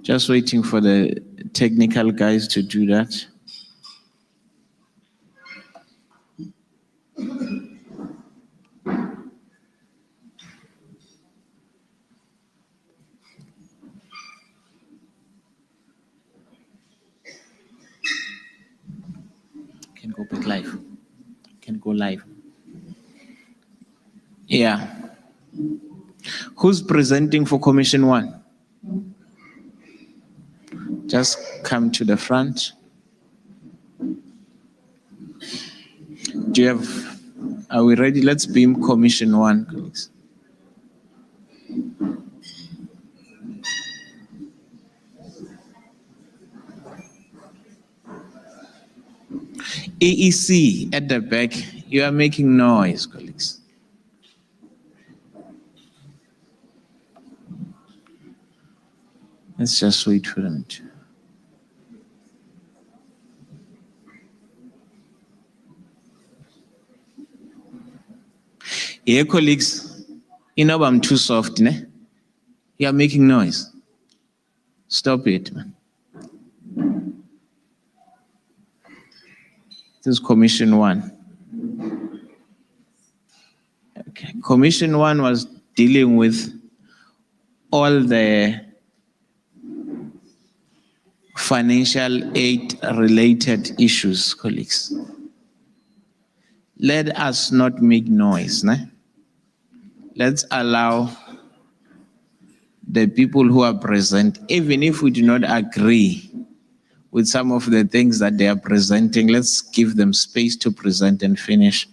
Just waiting for the technical guys to do that. Can go back live. Can go live. Yeah. Who's presenting for Commission 1? Just come to the front. Do you have, are we ready? Let's beam Commission 1, please. AEC at the back, you are making noise, colleagues. Let's just wait for them to. Yeah, colleagues, you know I'm too soft, ne? You are making noise. Stop it, man. This is Commission 1. Okay. Commission 1 was dealing with all the financial aid related issues, colleagues. Let us not make noise, ne? Let's allow the people who are present, even if we do not agree with some of the things that they are presenting, let's give them space to present and finish.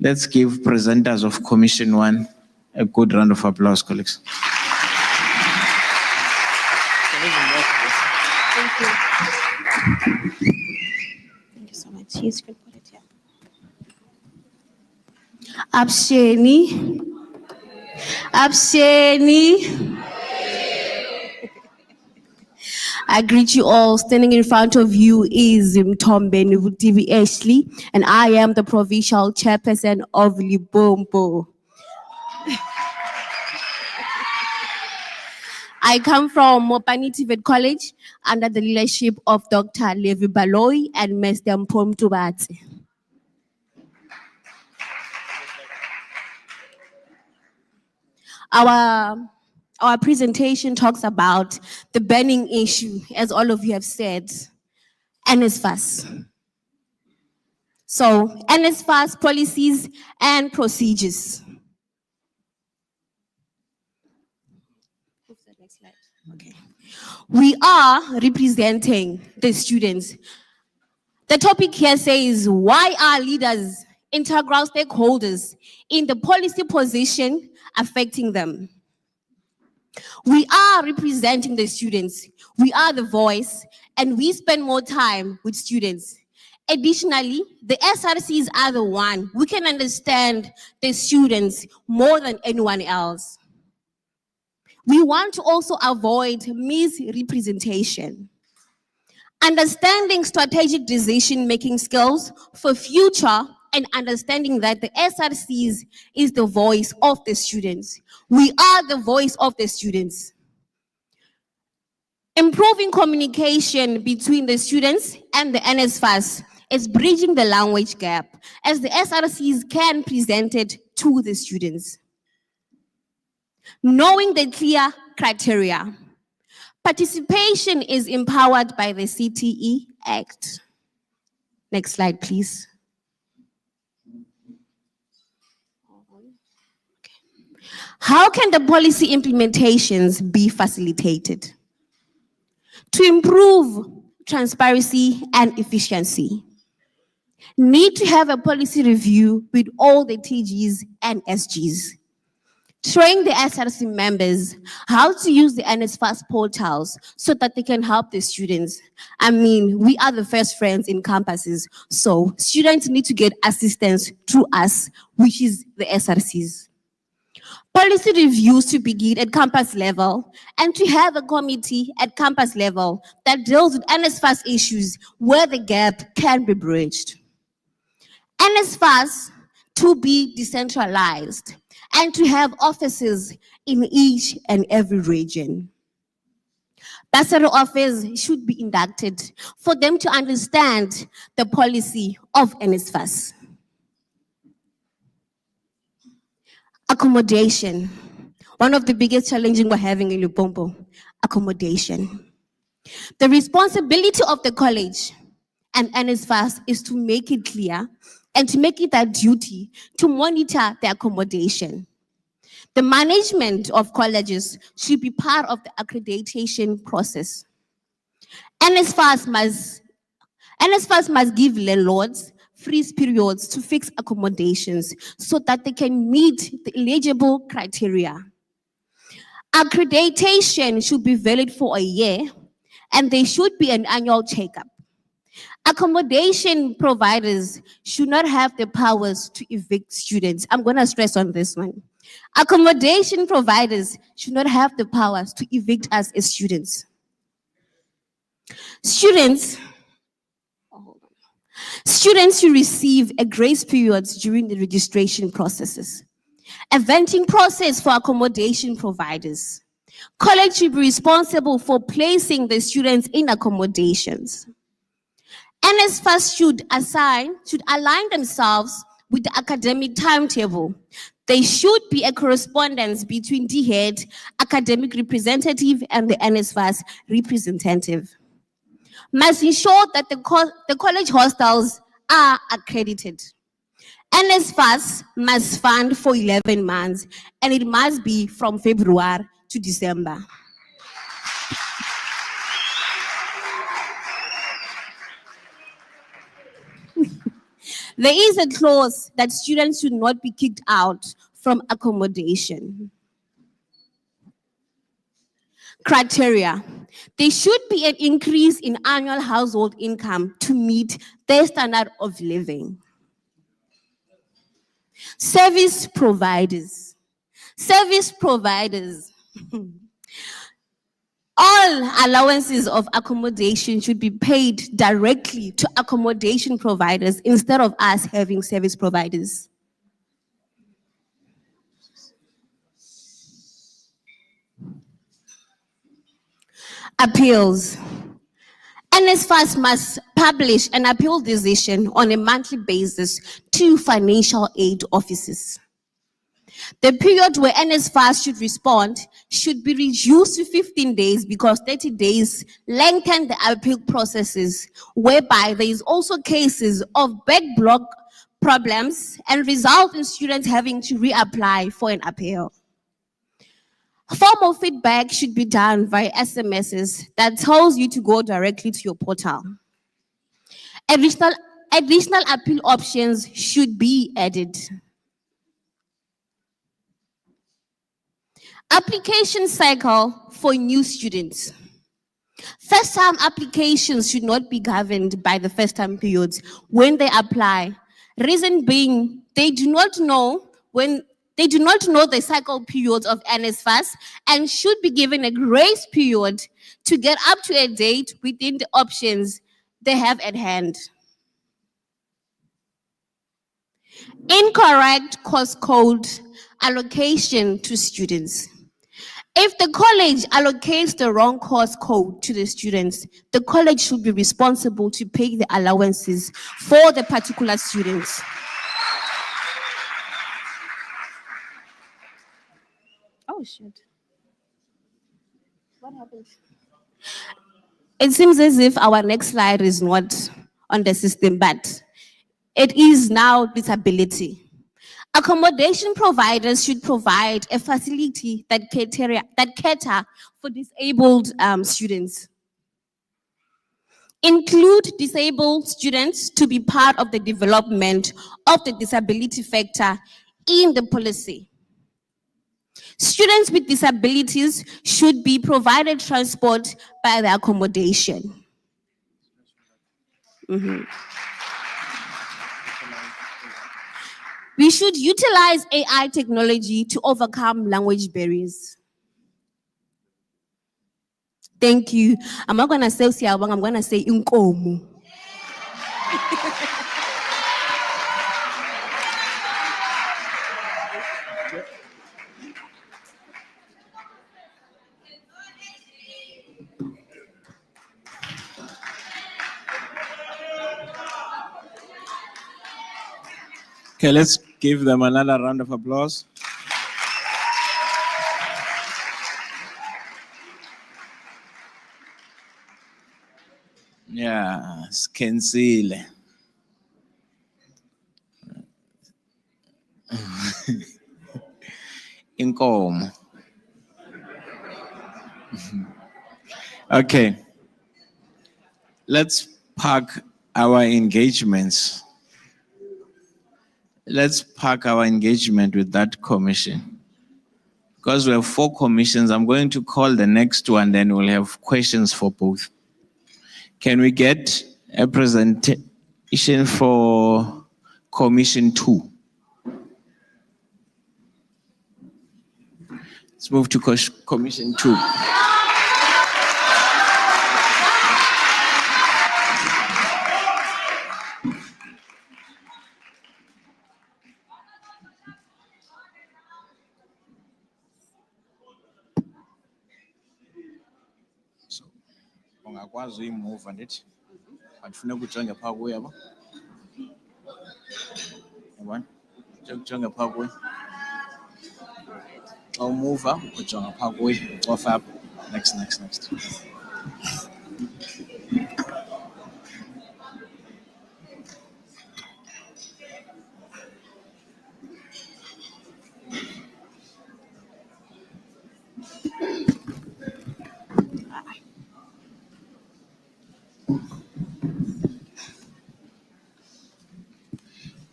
Let's give presenters of Commission 1 a good round of applause, colleagues. Thank you. Thank you so much. Yes, you can put it here. Absheni. I greet you all. Standing in front of you is Mtombe Nuvutivi Ashley, and I am the provincial chairperson of Libombo. I come from Mopani Tivet College under the leadership of Dr. Levi Baloy and Mr. Mpom Tubatsi. Our presentation talks about the burning issue, as all of you have said, NSFAS. So, NSFAS policies and procedures. Next slide. Okay. We are representing the students. The topic here says, why are leaders, integral stakeholders in the policy position affecting them? We are representing the students. We are the voice, and we spend more time with students. Additionally, the SRCs are the one who can understand the students more than anyone else. We want to also avoid misrepresentation. Understanding strategic decision-making skills for future and understanding that the SRCs is the voice of the students. We are the voice of the students. Improving communication between the students and the NSFAS is bridging the language gap as the SRCs can present it to the students. Knowing the clear criteria. Participation is empowered by the CTE Act. Next slide, please. How can the policy implementations be facilitated? To improve transparency and efficiency, need to have a policy review with all the TGs and SGs. Train the SRC members how to use the NSFAS portals so that they can help the students. I mean, we are the first friends in campuses, so students need to get assistance through us, which is the SRCs. Policy reviews to begin at campus level and to have a committee at campus level that deals with NSFAS issues where the gap can be bridged. NSFAS to be decentralized and to have offices in each and every region. Bursary offers should be inducted for them to understand the policy of NSFAS. Accommodation. One of the biggest challenges we're having in Limpopo, accommodation. The responsibility of the college and NSFAS is to make it clear and to make it a duty to monitor the accommodation. The management of colleges should be part of the accreditation process. NSFAS must give landlords freeze periods to fix accommodations so that they can meet the eligible criteria. Accreditation should be valid for a year, and there should be an annual checkup. Accommodation providers should not have the powers to evict students. I'm going to stress on this one. Accommodation providers should not have the powers to evict us as students. Students should receive a grace period during the registration processes. A vetting process for accommodation providers. College should be responsible for placing the students in accommodations. NSFAS should align themselves with the academic timetable. There should be a correspondence between the head, academic representative, and the NSFAS representative. Must ensure that the college hostels are accredited. NSFAS must fund for 11 months, and it must be from February to December. There is a clause that students should not be kicked out from accommodation. Criteria. There should be an increase in annual household income to meet their standard of living. Service providers. Service providers. All allowances of accommodation should be paid directly to accommodation providers instead of us having service providers. Appeals. NSFAS must publish an appeal decision on a monthly basis to financial aid offices. The period where NSFAS should respond should be reduced to 15 days because 30 days lengthen the appeal processes, whereby there is also cases of backlog problems and result in students having to reapply for an appeal. Formal feedback should be done via SMSs that tells you to go directly to your portal. Additional appeal options should be added. Application cycle for new students. First-time applications should not be governed by the first-time periods when they apply. Reason being, they do not know the cycle periods of NSFAS and should be given a grace period to get up to a date within the options they have at hand. Incorrect course code allocation to students. If the college allocates the wrong course code to the students, the college should be responsible to pay the allowances for the particular students. Oh, shit. What happened? It seems as if our next slide is not on the system, but it is now disability. Accommodation providers should provide a facility that cater for disabled students. Include disabled students to be part of the development of the disability factor in the policy. Students with disabilities should be provided transport by the accommodation. We should utilize AI technology to overcome language barriers. Thank you. I'm not going to say siyabonga, I'm going to say inkomo. Okay, let's give them another round of applause. Yeah, Skensile. Inkomo. Okay. Let's park our engagements. Let's park our engagement with that commission. Because we have 4 commissions, I'm going to call the next one, then we'll have questions for both. Can we get a presentation for Commission 2? Let's move to Commission 2. Ungakwazi uyimuva ndithi akufuneka ujonge phaa kuyo yabo. Yabona? Ujonge phaa kuyo. Xa umuva ujonga phaa kuyo, ucofa apha. Next.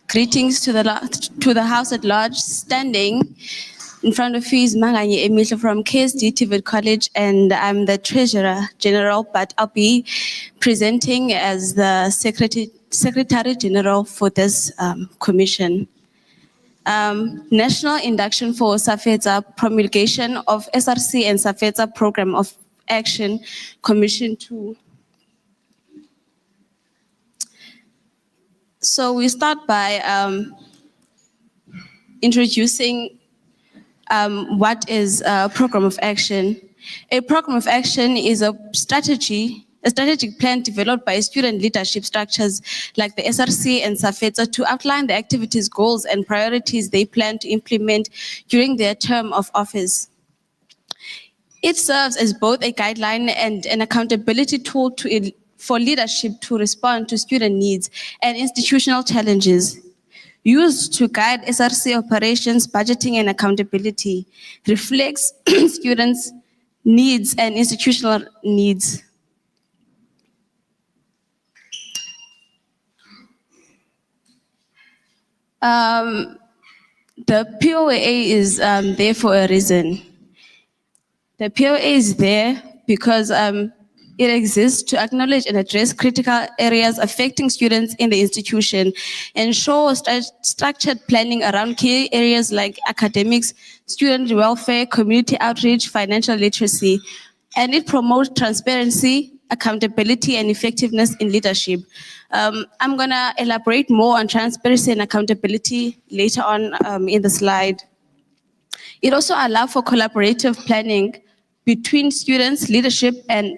Greetings to the House at large. Standing in front of you is Manganye Emihle from KSD Tivet College, and I'm the Treasurer General, but I'll be presenting as the Secretary General for this commission. National Induction for SAFETA, promulgation of SRC and SAFETA Program of Action, Commission 2. So we start by introducing what is a program of action. A program of action is a strategic plan developed by student leadership structures like the SRC and SAFETA to outline the activities, goals, and priorities they plan to implement during their term of office. It serves as both a guideline and an accountability tool for leadership to respond to student needs and institutional challenges. Used to guide SRC operations, budgeting, and accountability, reflects students' needs and institutional needs. The POA is there for a reason. The POA is there because it exists to acknowledge and address critical areas affecting students in the institution, ensure structured planning around key areas like academics, student welfare, community outreach, financial literacy, and it promotes transparency, accountability, and effectiveness in leadership. I'm gonna elaborate more on transparency and accountability later on in the slide. It also allows for collaborative planning between students, leadership, and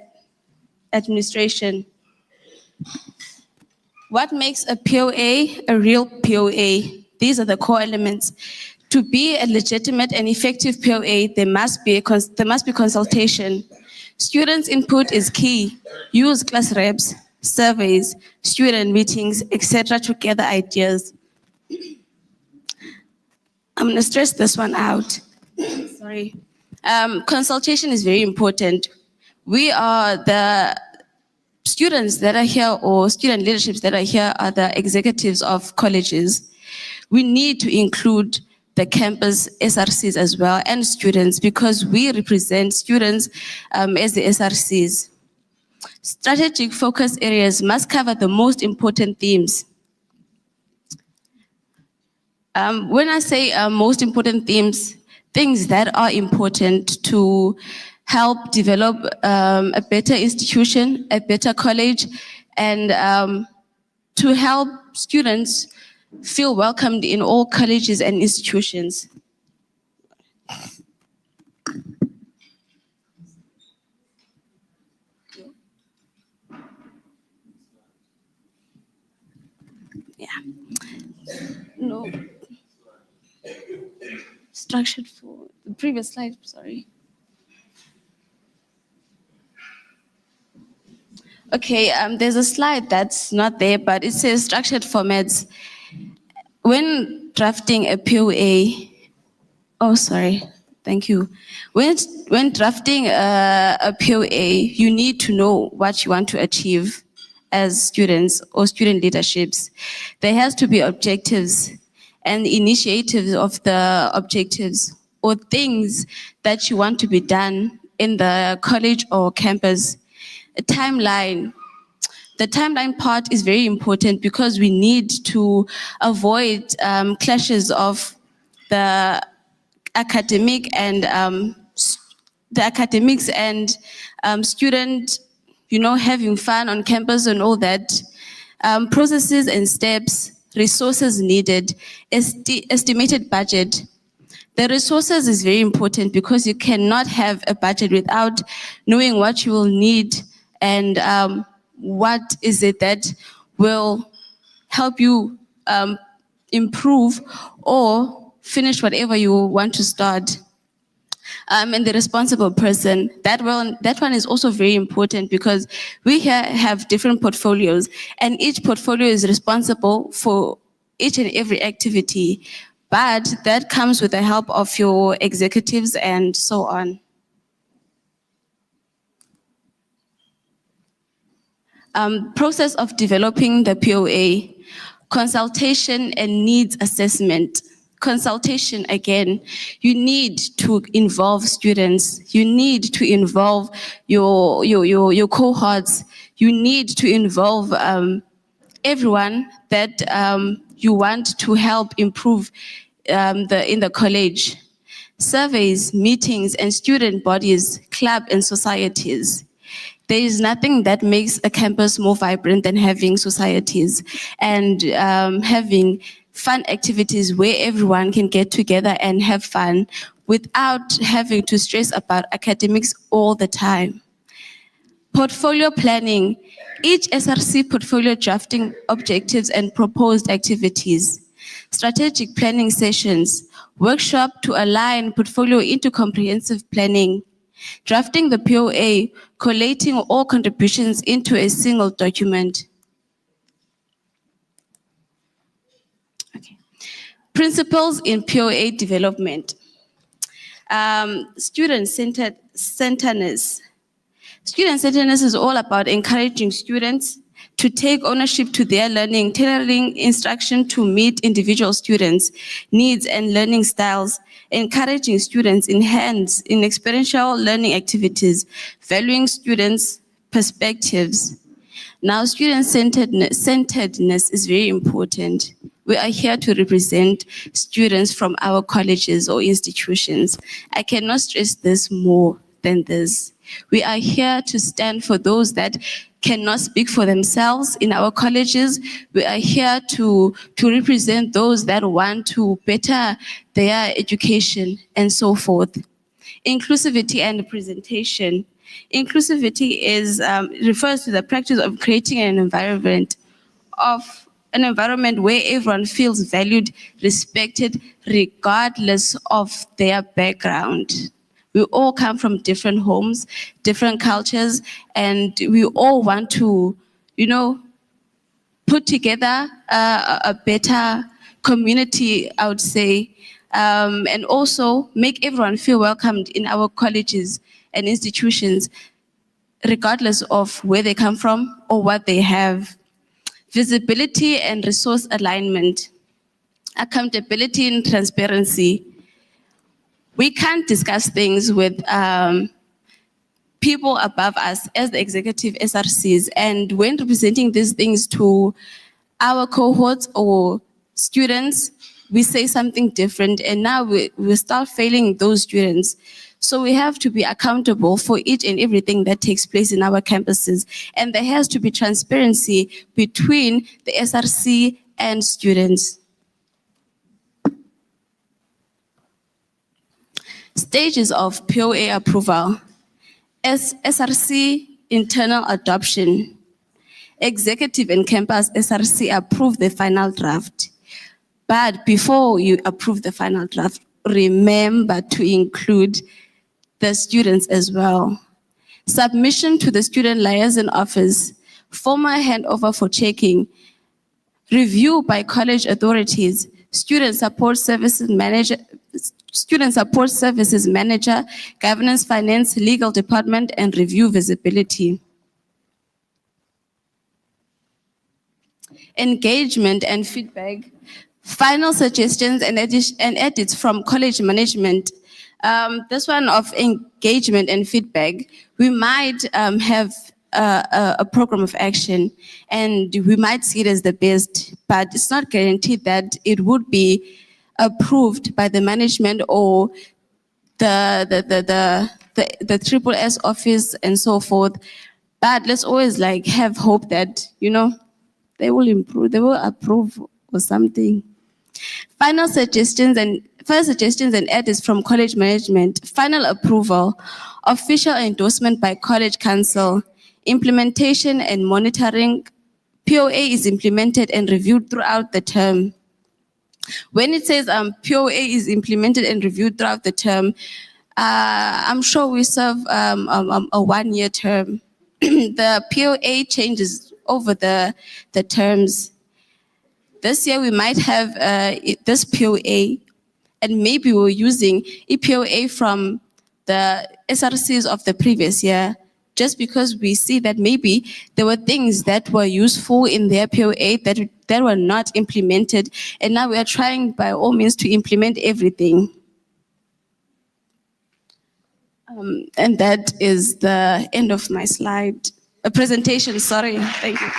administration. What makes a POA a real POA? These are the core elements. To be a legitimate and effective POA, there must be consultation. Students' input is key. Use class reps, surveys, student meetings, etc. to gather ideas. I'm going to stress this one out. Sorry. Consultation is very important. We are the students that are here, or student leaderships that are here, are the executives of colleges. We need to include the campus SRCs as well and students, because we represent students as the SRCs. Strategic focus areas must cover the most important themes. When I say most important themes, things that are important to help develop a better institution, a better college, and to help students feel welcomed in all colleges and institutions. Yeah. No. follow structured for the previous slide, sorry. Okay, there's a slide that's not there, but it says structured formats. When drafting a POA, oh, sorry, thank you. When drafting a POA, you need to know what you want to achieve as students or student leaderships. There has to be objectives and initiatives of the objectives or things that you want to be done in the college or campus. A timeline. The timeline part is very important because we need to avoid clashes of the academic and the academics and student, having fun on campus and all that. Processes and steps, resources needed, estimated budget. The resources is very important because you cannot have a budget without knowing what you will need and what is it that will help you improve or finish whatever you want to start. And the responsible person, that one is also very important because we here have different portfolios and each portfolio is responsible for each and every activity, but that comes with the help of your executives and so on. Process of developing the POA, consultation and needs assessment. Consultation, again, you need to involve students, you need to involve your cohorts, you need to involve everyone that you want to help improve in the college. Surveys, meetings, and student bodies, club and societies. There is nothing that makes a campus more vibrant than having societies and having fun activities where everyone can get together and have fun without having to stress about academics all the time. Portfolio planning, each SRC portfolio drafting objectives and proposed activities. Strategic planning sessions, workshop to align portfolio into comprehensive planning. Drafting the POA, collating all contributions into a single document. Okay. Principles in POA development. Student-centeredness. Student-centeredness is all about encouraging students to take ownership to their learning, tailoring instruction to meet individual students' needs and learning styles, encouraging students in experiential learning activities, valuing students' perspectives. Now, student-centeredness is very important. We are here to represent students from our colleges or institutions. I cannot stress this more than this. We are here to stand for those that cannot speak for themselves in our colleges. We are here to represent those that want to better their education and so forth. Inclusivity and representation. Inclusivity refers to the practice of creating an environment where everyone feels valued, respected, regardless of their background. We all come from different homes, different cultures, and we all want to, put together a better community, I would say, and also make everyone feel welcomed in our colleges and institutions, regardless of where they come from or what they have. Visibility and resource alignment. Accountability and transparency. We can't discuss things with people above us as the executive SRCs, and when representing these things to our cohorts or students, we say something different, and now we start failing those students. So we have to be accountable for each and everything that takes place in our campuses, and there has to be transparency between the SRC and students. Stages of POA approval. SRC internal adoption. Executive and campus SRC approve the final draft. But before you approve the final draft, remember to include the students as well. Submission to the student liaison office, formal handover for checking, review by college authorities, student support services manager, governance, finance, legal department, and review visibility. Engagement and feedback, final suggestions and edits from college management. This one of engagement and feedback, we might have a program of action and we might see it as the best, but it's not guaranteed that it would be approved by the management or the triple S office and so forth. But let's always like have hope that, you know, they will improve, they will approve or something. Final suggestions and edits from college management, final approval, official endorsement by college council, implementation and monitoring. POA is implemented and reviewed throughout the term. When it says POA is implemented and reviewed throughout the term, I'm sure we serve a 1-year term. The POA changes over the terms. This year we might have this POA, and maybe we're using EPOA from the SRCs of the previous year, just because we see that maybe there were things that were useful in their POA that were not implemented, and now we are trying by all means to implement everything. And that is the end of my slide. A presentation, sorry, thank you.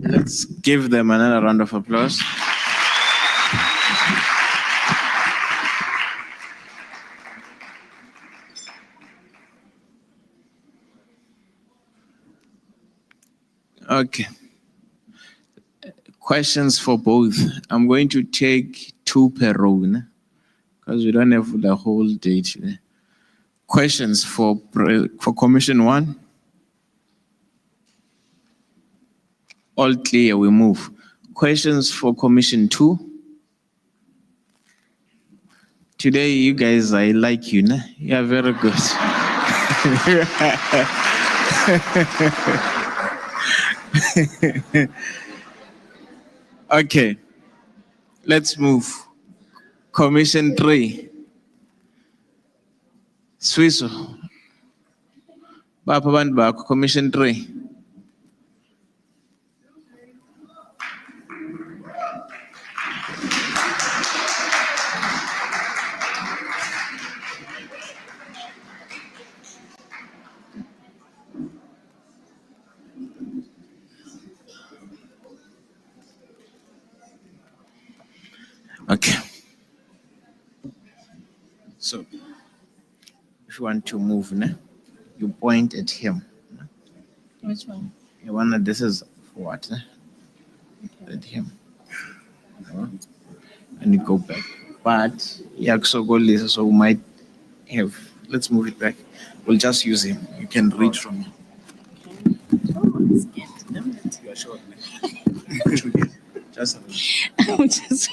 Let's give them another round of applause. Okay. Questions for both. I'm going to take 2 per row, because we don't have the whole day today. Questions for Commission 1? All clear, we move. Questions for Commission 2? Today, you guys, I like you, né? You are very good. Okay, let's move. Commission 3. Swiso. Bapa bantu bakho, Commission 3. Okay. So, if you want to move, you point at him. Which one? The one that this is for what? Okay. At him. And you go back. But, yeah, so we might have, let's move it back. We'll just use him. You can read from him. You are sure. Just I'm just.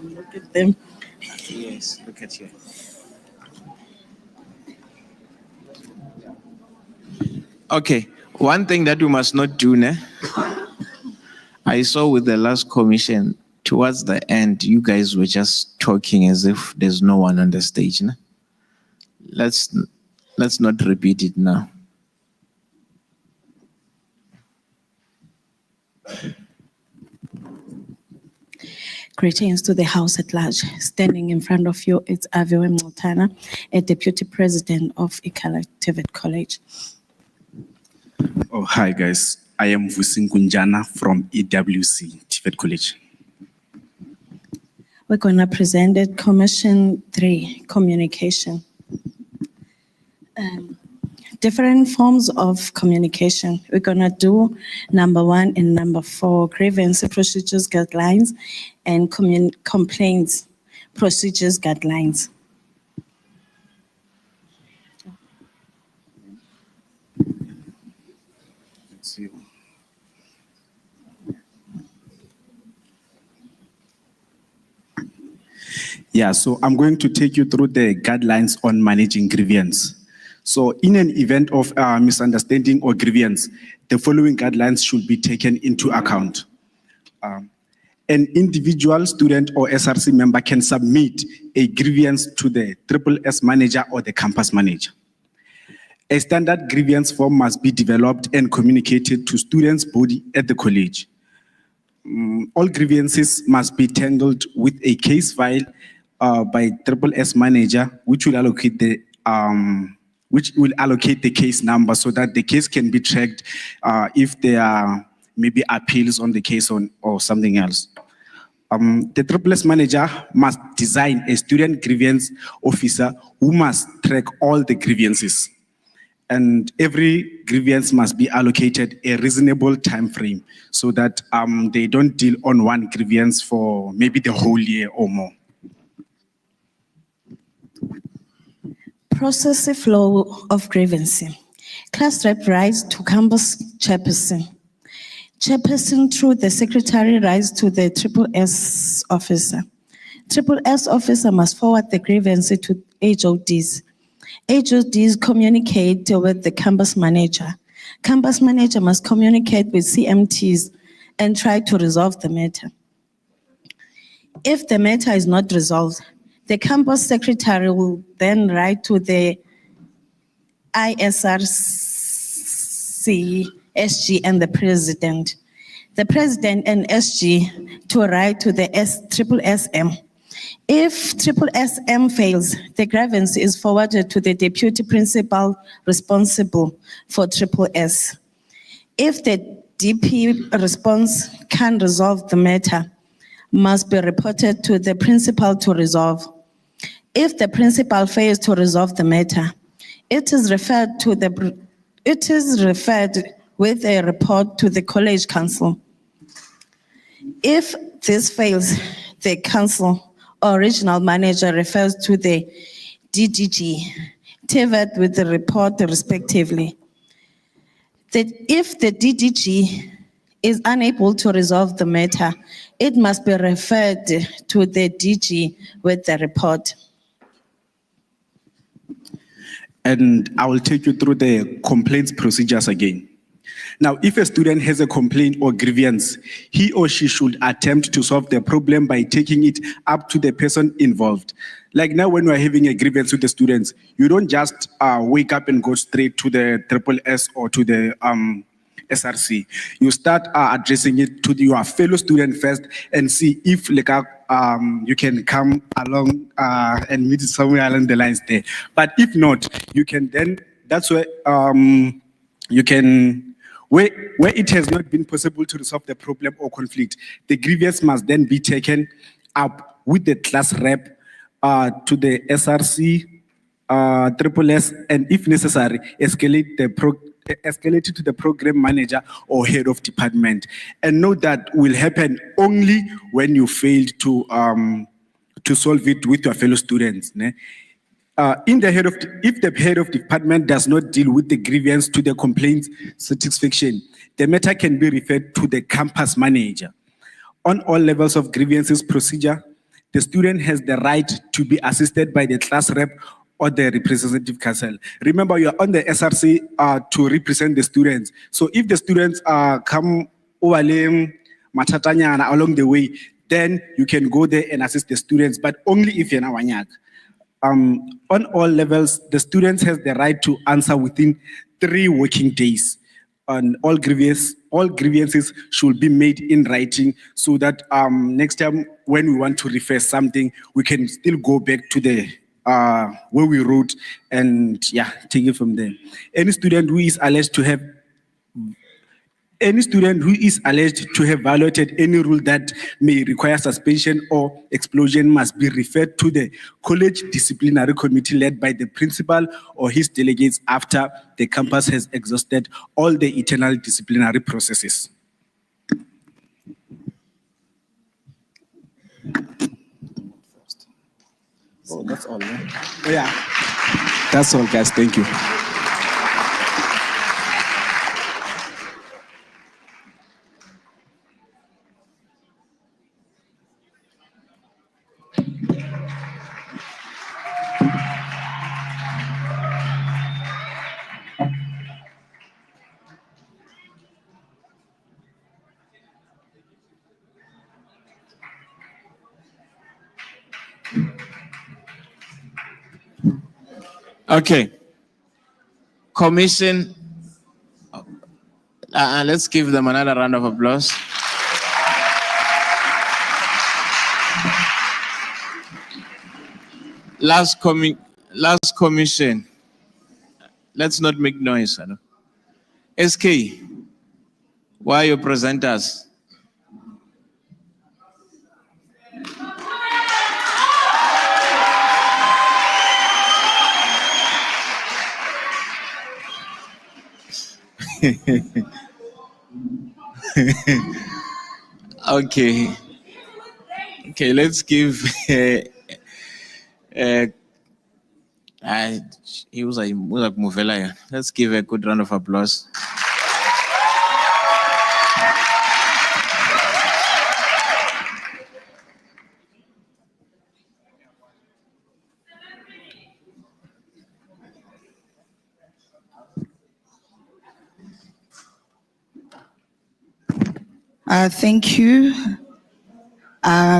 Look at them. Yes, look at you. Okay, one thing that we must not do, I saw with the last commission, towards the end, you guys were just talking as if there's no one on the stage. Let's not repeat it now. Greetings to the House at large. Standing in front of you, it's Avio Motana, a Deputy President of Ikhala TVET College. Oh, hi guys. I am Vusinkunjana from EWC TVET College. We're going to present it Commission 3, Communication. different forms of communication. We're gonna do number 1 and number 4, grievance procedures guidelines and complaints procedures guidelines. Let's see. Yeah, so I'm going to take you through the guidelines on managing grievance. So in an event of misunderstanding or grievance, the following guidelines should be taken into account. An individual student or SRC member can submit a grievance to the SSS manager or the campus manager. A standard grievance form must be developed and communicated to students' body at the college. All grievances must be tangled with a case file by SSS manager, which will allocate the case number so that the case can be tracked if there are maybe appeals on the case or something else. The SSS manager must design a student grievance officer who must track all the grievances. And every grievance must be allocated a reasonable time frame so that they don't deal on one grievance for maybe the whole year or more. Process flow of grievance. Class rep writes to campus chairperson. Chairperson through the secretary writes to the SSS officer. SSS officer must forward the grievance to HODs. HODs communicate with the campus manager. Campus manager must communicate with CMTs and try to resolve the matter. If the matter is not resolved, the campus secretary will then write to the ISRC, SG, and the president. The president and SG to write to the SSSM. If SSSM fails, the grievance is forwarded to the deputy principal responsible for SSS. If the DP response can resolve the matter, must be reported to the principal to resolve. If the principal fails to resolve the matter, it is referred with a report to the college council. If this fails, the council or regional manager refers to the DDG, TVET with the report respectively. If the DDG is unable to resolve the matter, it must be referred to the DG with the report. And I will take you through the complaints procedures again. Now, if a student has a complaint or grievance, he or she should attempt to solve the problem by taking it up to the person involved. Like now, when we're having a grievance with the students, you don't just wake up and go straight to the SSS or to the SRC. You start addressing it to your fellow student first and see if you can come along and meet somewhere along the lines there. But if not, you can then, that's where you can, where it has not been possible to resolve the problem or conflict, the grievance must then be taken up with the class rep to the SRC, SSS, and if necessary, escalate it to the program manager or head of department. And note that will happen only when you failed to solve it with your fellow students. If the head of department does not deal with the grievance to the complaint satisfaction, the matter can be referred to the campus manager. On all levels of grievances procedure, the student has the right to be assisted by the class rep or the representative council. Remember, you are on the SRC to represent the students. So if the students come matatanyana along the way, then you can go there and assist the students, but only if you're Nawanyak. On all levels, the students has the right to answer within 3 working days. And all grievances should be made in writing so that next time when we want to refer something, we can still go back to the where we wrote and take it from there. Any student who is alleged to have any student who is alleged to have violated any rule that may require suspension or expulsion must be referred to the college disciplinary committee led by the principal or his delegates after the campus has exhausted all the internal disciplinary processes. Oh, that's all. Right? Yeah, that's all, guys. Thank you. Okay. Commission. Let's give them another round of applause. Last commission. Let's not make noise. SK, why are your presenters? Okay. Okay, let's give he was like Muvela. Let's give a good round of applause. Thank you.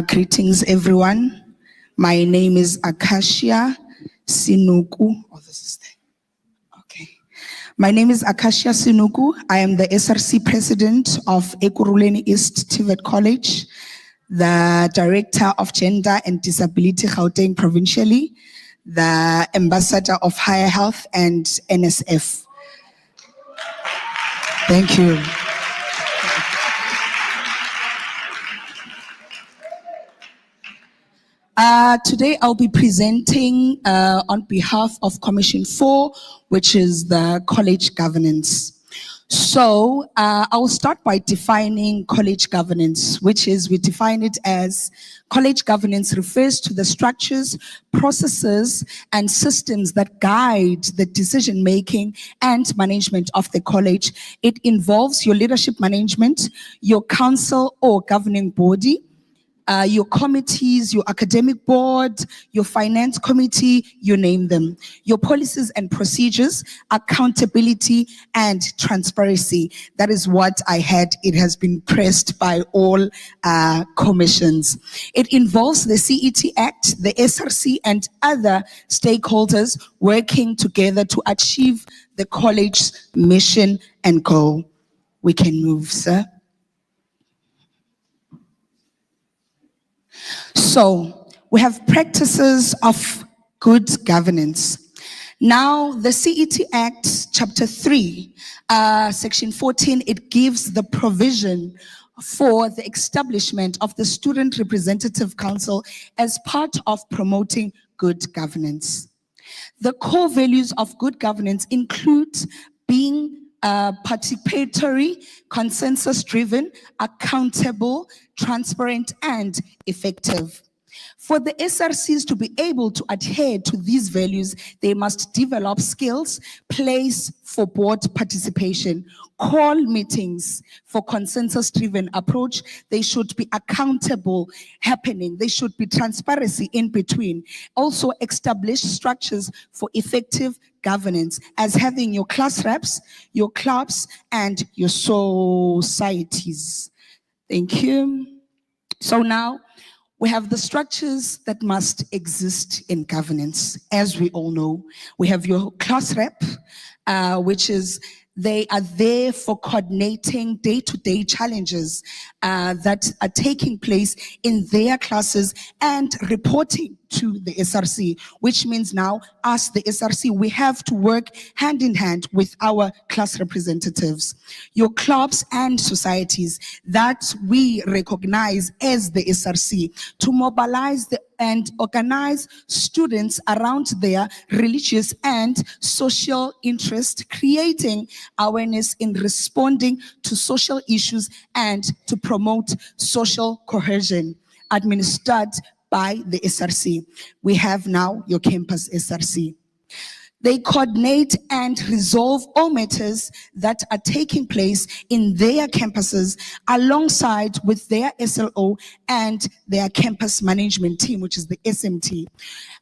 Greetings, everyone. My name is Acacia Sinuku. Oh, this is there. Okay. My name is Acacia Sinuku. I am the SRC president of Ekurhuleni East TVET College, the director of Gender and Disability Gauteng provincially, the ambassador of Higher Health and NSF. Thank you. Today I'll be presenting on behalf of Commission 4, which is the college governance. So I will start by defining college governance, which is, we define it as college governance refers to the structures, processes, and systems that guide the decision-making and management of the college. It involves your leadership management, your council or governing body, your committees, your academic board, your finance committee, you name them, your policies and procedures, accountability, and transparency. That is what I had. It has been pressed by all commissions. It involves the CET Act, the SRC, and other stakeholders working together to achieve the college's mission and goal. We can move, sir. So we have practices of good governance. Now, the CET Act, Chapter 3, Section 14, it gives the provision for the establishment of the Student Representative Council as part of promoting good governance. The core values of good governance include being participatory, consensus-driven, accountable, transparent, and effective. For the SRCs to be able to adhere to these values, they must develop skills, place for board participation, call meetings for consensus-driven approach. They should be accountable happening. They should be transparency in between. Also establish structures for effective governance as having your class reps, your clubs, and your societies. Thank you. So now we have the structures that must exist in governance. As we all know, we have your class rep, which is they are there for coordinating day-to-day challenges that are taking place in their classes and reporting to the SRC, which means now us, the SRC, we have to work hand in hand with our class representatives, your clubs and societies that we recognize as the SRC, to mobilize and organize students around their religious and social interest, creating awareness in responding to social issues and to promote social cohesion, administered by the SRC. We have now your campus SRC. They coordinate and resolve all matters that are taking place in their campuses alongside with their SLO and their campus management team, which is the SMT.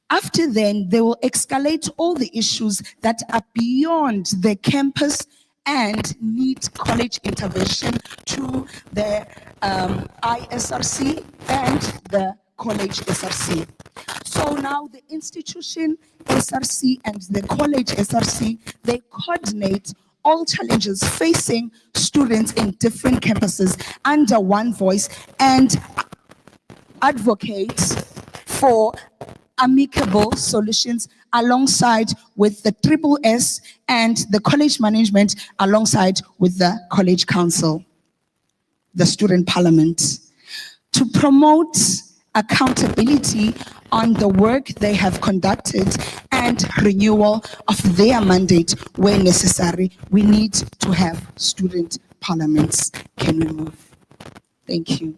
After then, they will escalate all the issues that are beyond the campus and need college intervention to the ISRC and the college SRC. So now the institution SRC and the college SRC, they coordinate all challenges facing students in different campuses under one voice and advocate for amicable solutions alongside with the SSS and the college management alongside with the college council, the student parliament, to promote accountability on the work they have conducted and renewal of their mandate where necessary. We need to have student parliaments. Can we move? Thank you.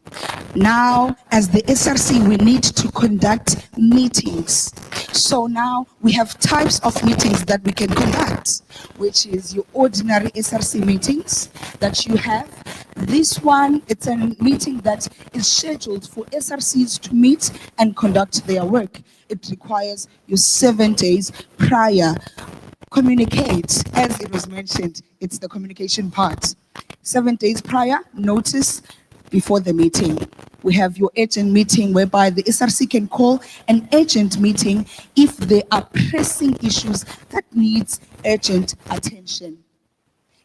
Now, as the SRC, we need to conduct meetings. So now we have types of meetings that we can conduct, which is your ordinary SRC meetings that you have. This one, it's a meeting that is scheduled for SRCs to meet and conduct their work. It requires you 7 days prior. Communicate, as it was mentioned, it's the communication part. 7 days prior, notice before the meeting. We have your urgent meeting whereby the SRC can call an urgent meeting if there are pressing issues that needs urgent attention.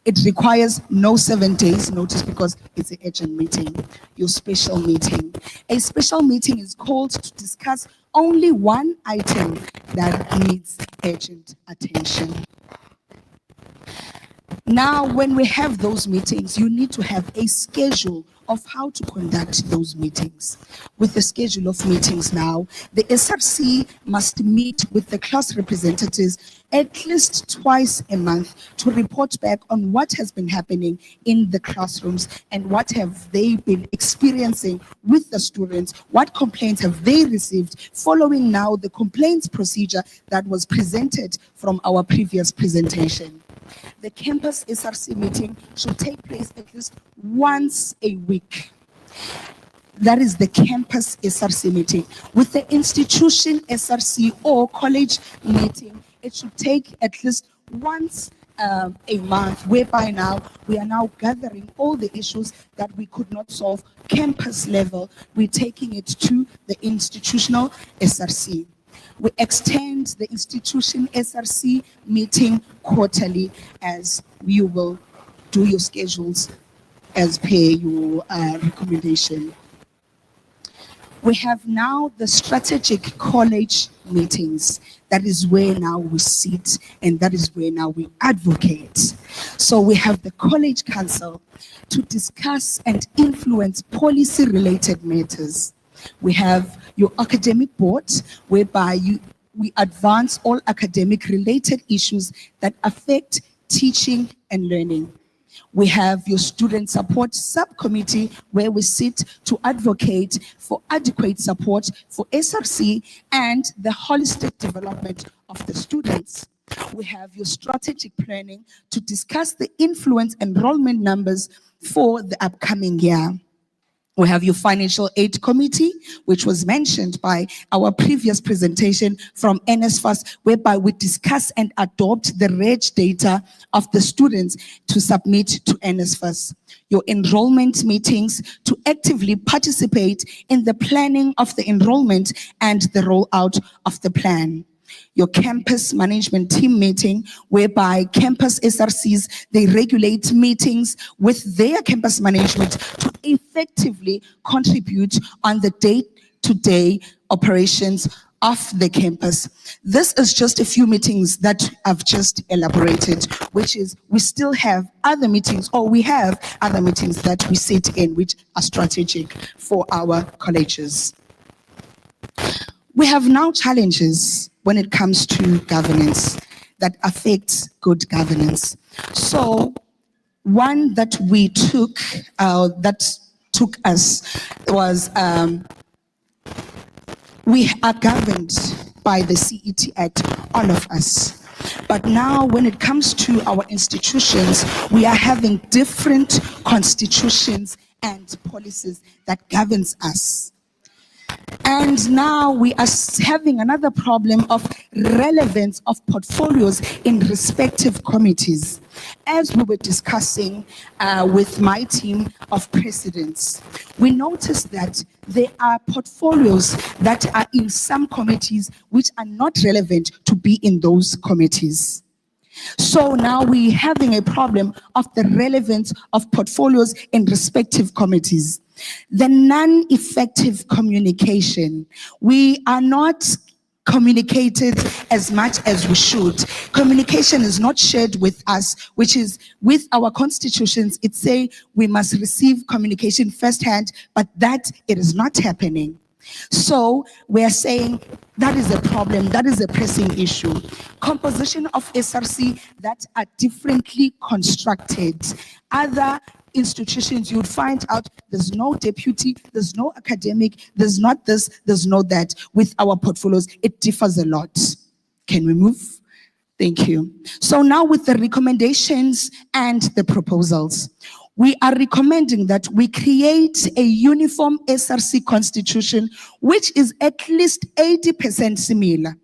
It requires no 7 days notice because it's an urgent meeting. Your special meeting. A special meeting is called to discuss only one item that needs urgent attention. Now, when we have those meetings, you need to have a schedule of how to conduct those meetings. With the schedule of meetings now, the SRC must meet with the class representatives at least twice a month to report back on what has been happening in the classrooms and what have they been experiencing with the students, what complaints have they received following now the complaints procedure that was presented from our previous presentation. The campus SRC meeting should take place at least once a week. That is the campus SRC meeting. With the institution SRC or college meeting, it should take at least once a month, whereby now we are now gathering all the issues that we could not solve campus level. We're taking it to the institutional SRC. We extend the institution SRC meeting quarterly as you will do your schedules as per your recommendation. We have now the strategic college meetings. That is where now we sit and that is where now we advocate. So we have the college council to discuss and influence policy related matters. We have your academic board, whereby we advance all academic related issues that affect teaching and learning. We have your student support subcommittee, where we sit to advocate for adequate support for SRC and the holistic development of the students. We have your strategic planning to discuss the influence enrollment numbers for the upcoming year. We have your financial aid committee, which was mentioned by our previous presentation from NSFAS, whereby we discuss and adopt the reg data of the students to submit to NSFAS. Your enrollment meetings to actively participate in the planning of the enrollment and the rollout of the plan. Your campus management team meeting, whereby campus SRCs, they regulate meetings with their campus management to effectively contribute on the day-to-day operations of the campus. This is just a few meetings that I've just elaborated, which is we still have other meetings, or we have other meetings that we sit in, which are strategic for our colleges. We have now challenges when it comes to governance that affect good governance. So one that we took, that took us was, we are governed by the CET Act, all of us. But now when it comes to our institutions, we are having different constitutions and policies that governs us. And now we are having another problem of relevance of portfolios in respective committees. As we were discussing with my team of presidents, we noticed that there are portfolios that are in some committees which are not relevant to be in those committees. So now we're having a problem of the relevance of portfolios in respective committees. The non-effective communication. We are not communicated as much as we should. Communication is not shared with us, which is with our constitutions. It say we must receive communication firsthand, but that it is not happening. So we are saying that is a problem, that is a pressing issue. Composition of SRC that are differently constructed. Other institutions, you would find out there's no deputy, there's no academic, there's not this, there's no that. With our portfolios, it differs a lot. Can we move? Thank you. So now with the recommendations and the proposals. We are recommending that we create a uniform SRC constitution, which is at least 80% similar.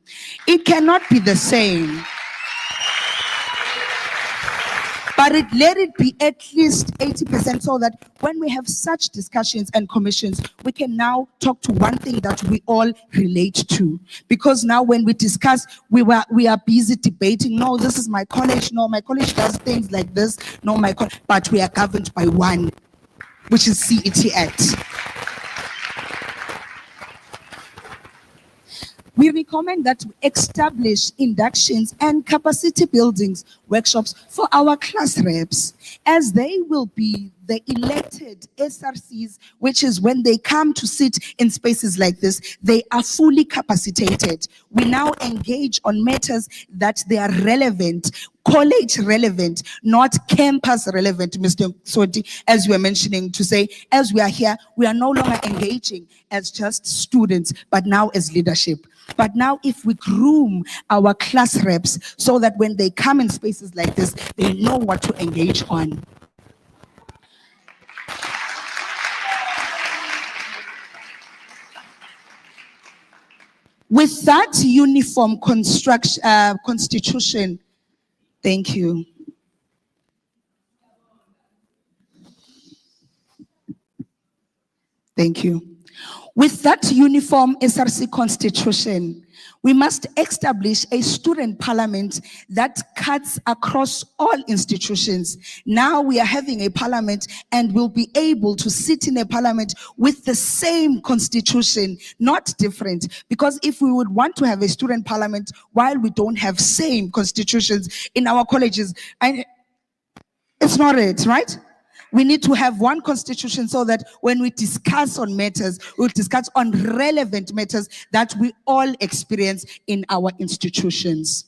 It cannot be the same. But let it be at least 80% so that when we have such discussions and commissions, we can now talk to one thing that we all relate to. Because now when we discuss, we are busy debating, no, this is my college, no, my college does things like this, no, my college, but we are governed by one, which is CET Act. We recommend that we establish inductions and capacity buildings workshops for our class reps, as they will be the elected SRCs, which is when they come to sit in spaces like this, they are fully capacitated. We now engage on matters that they are relevant, college relevant, not campus relevant, Mr. Sodi, as you were mentioning, to say, as we are here, we are no longer engaging as just students, but now as leadership. But now if we groom our class reps so that when they come in spaces like this, they know what to engage on. With that uniform constitution, thank you. Thank you. With that uniform SRC constitution, we must establish a student parliament that cuts across all institutions. Now we are having a parliament and we'll be able to sit in a parliament with the same constitution, not different. Because if we would want to have a student parliament while we don't have same constitutions in our colleges, it's not it, right? We need to have one constitution so that when we discuss on matters, we'll discuss on relevant matters that we all experience in our institutions.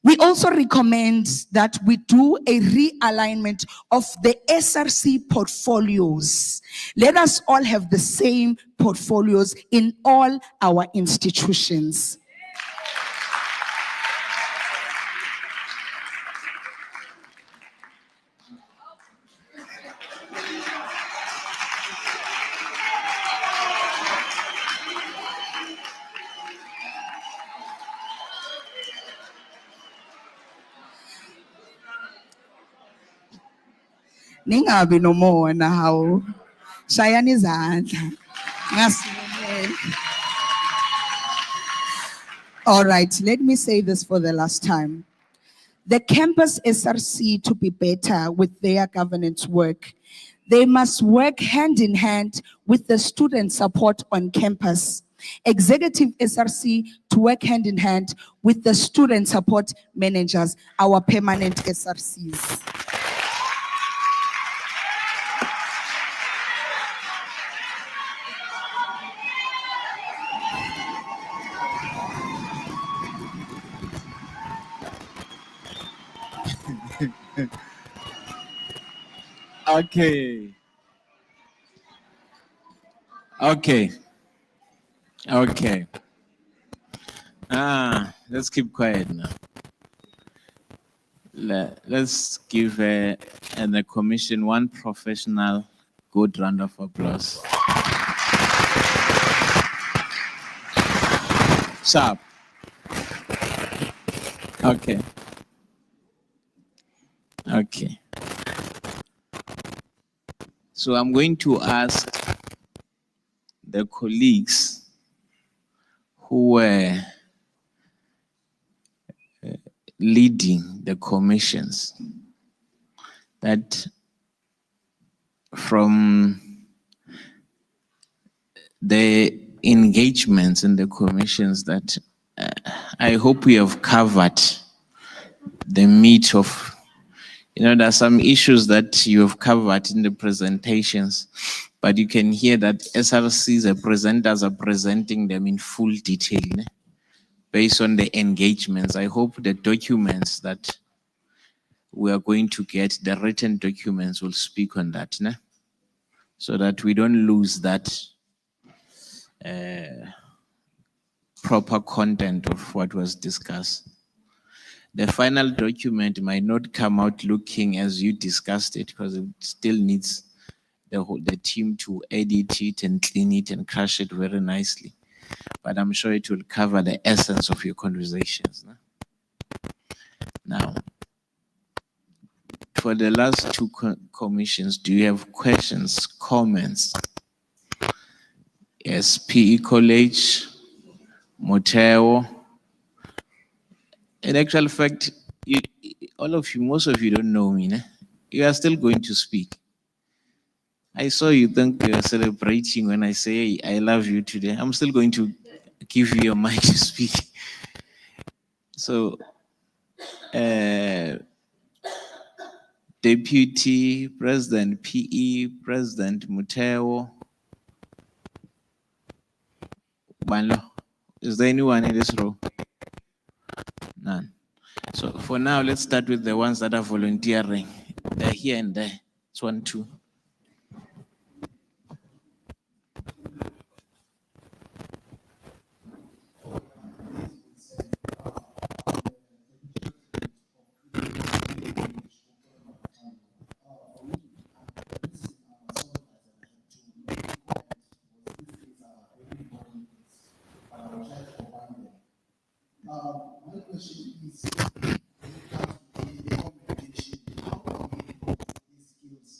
We also recommend that we do a realignment of the SRC portfolios. Let us all have the same portfolios in all our institutions. Ningabi no more now. Shayani izandla. All right, let me say this for the last time. The campus SRC to be better with their governance work, They must work hand in hand with the student support on campus. Executive SRC to work hand in hand with the student support managers, our permanent SRCs. Okay. Okay. Let's keep quiet now. Let's give the commission one professional good round of applause. Sharp. Okay. So I'm going to ask the colleagues who were leading the commissions that from the engagements in the commissions that I hope we have covered the meat of, there are some issues that you have covered in the presentations, but you can hear that SRCs, the presenters are presenting them in full detail, based on the engagements. I hope the documents that we are going to get, the written documents will speak on that, so that we don't lose that proper content of what was discussed. The final document might not come out looking as you discussed it, because it still needs the team to edit it and clean it and crush it very nicely. But I'm sure it will cover the essence of your conversations. Now, for the last two commissions, do you have questions, comments? Yes, PE College, Moteo. In actual fact, all of you, most of you don't know me. You are still going to speak. I saw you think you're celebrating when I say, I love you today. I'm still going to give you a mic to speak. So, Deputy President PE, President Muteo. Banlo, is there anyone in this row? None. So for now, let's start with the ones that are volunteering. They're here and there. It's 1, 2. My question is, when it comes to the communication, how do we improve these skills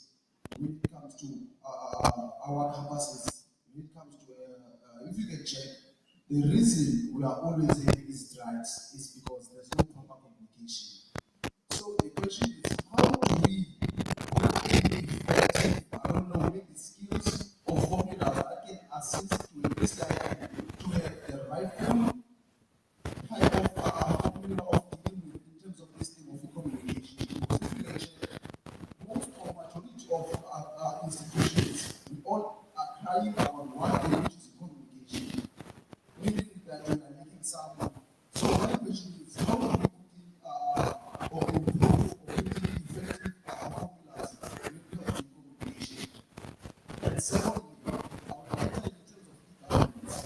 when it comes to our campuses? When it comes to, if you can check, the reason we are always having these strikes is because there's no proper communication. So the question is, how do we make effective, I don't know, make the skills of formulas that can assist to increase to have the right form type of formula of dealing with in terms of this thing of communication. Because if you can check, most of majority of institutions, we all are crying about one thing, which is communication. Meaning that we are making some. So my question is, how do we put in or improve or put in effective formulas when it comes to communication? And secondly, I would like to, in terms of governance,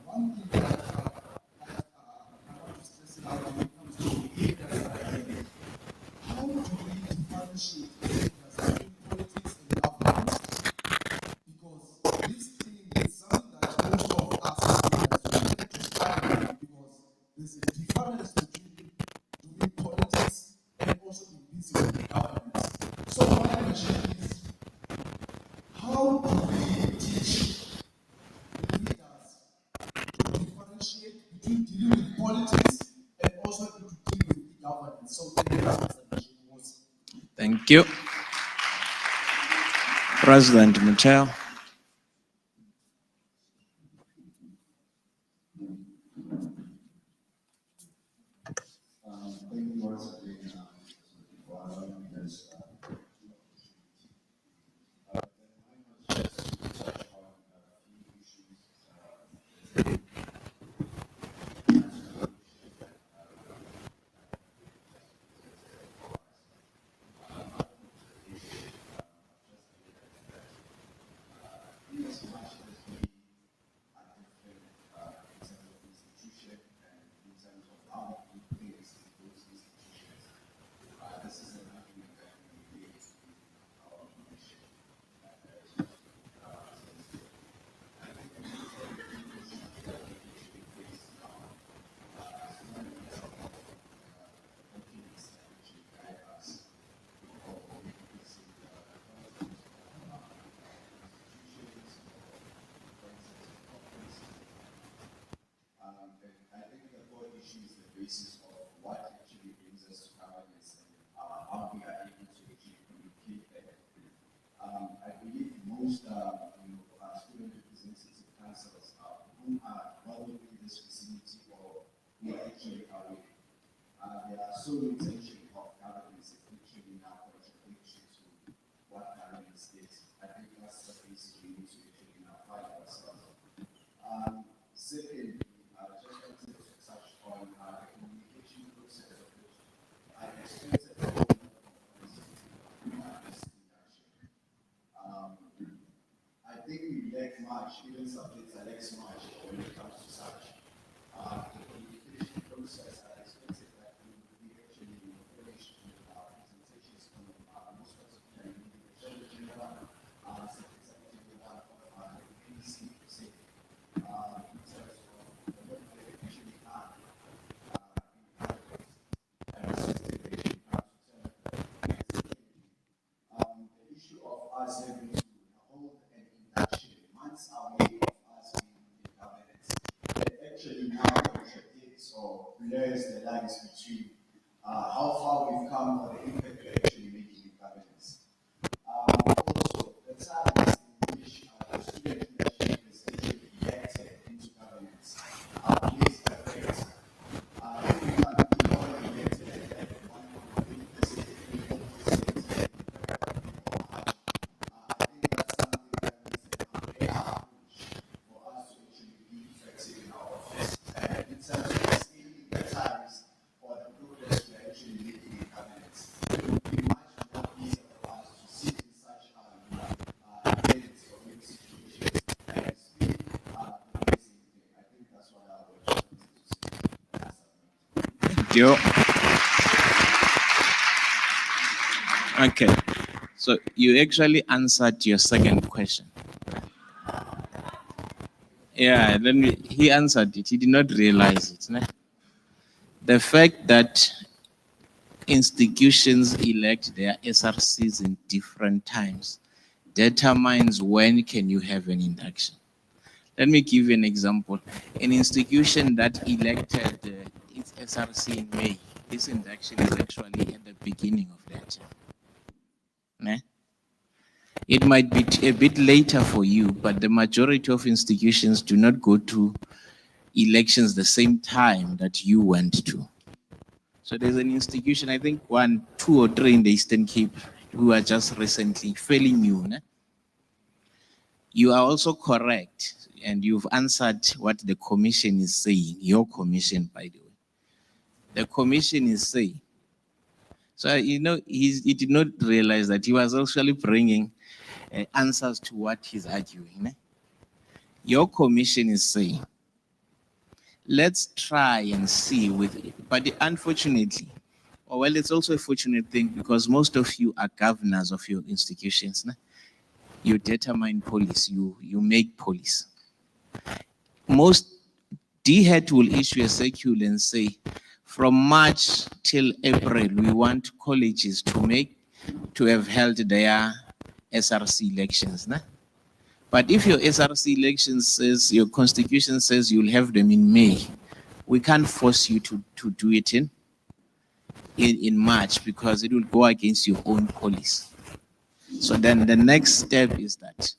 one thing that I want to stress out when it comes to behaviors that are here. How do we differentiate behaviors between politics and governance? Because this thing is something that most of us leaders need to start with, because there's a difference between doing politics and also being busy with governance. So my question is, how do we teach leaders to differentiate between dealing with politics and also to deal with governance? So thank you, Mr. Bishop. Thank you. President Mateo. You. Okay, so you actually answered your second question. Yeah, he answered it. He did not realize it. Ne? The fact that institutions elect their SRCs in different times determines when can you have an induction. Let me give you an example. An institution that elected its SRC in May, this induction is actually at the beginning of that term. Ne? It might be a bit later for you, but the majority of institutions do not go to elections the same time that you went to. So there's an institution, I think 1, 2, or 3 in the Eastern Cape who are just recently fairly new. Ne? You are also correct, and you've answered what the commission is saying, your commission, by the way. The commission is saying. So, he did not realize that he was actually bringing answers to what he's arguing. Ne? Your commission is saying, let's try and see but unfortunately, or well, it's also a fortunate thing because most of you are governors of your institutions. Ne? You determine policy, you make policy. Most DHET will issue a circular and say, from March till April, we want colleges to have held their SRC elections. Ne? But if your SRC election says, your constitution says you'll have them in May, we can't force you to do it in March because it will go against your own policy. So then the next step is that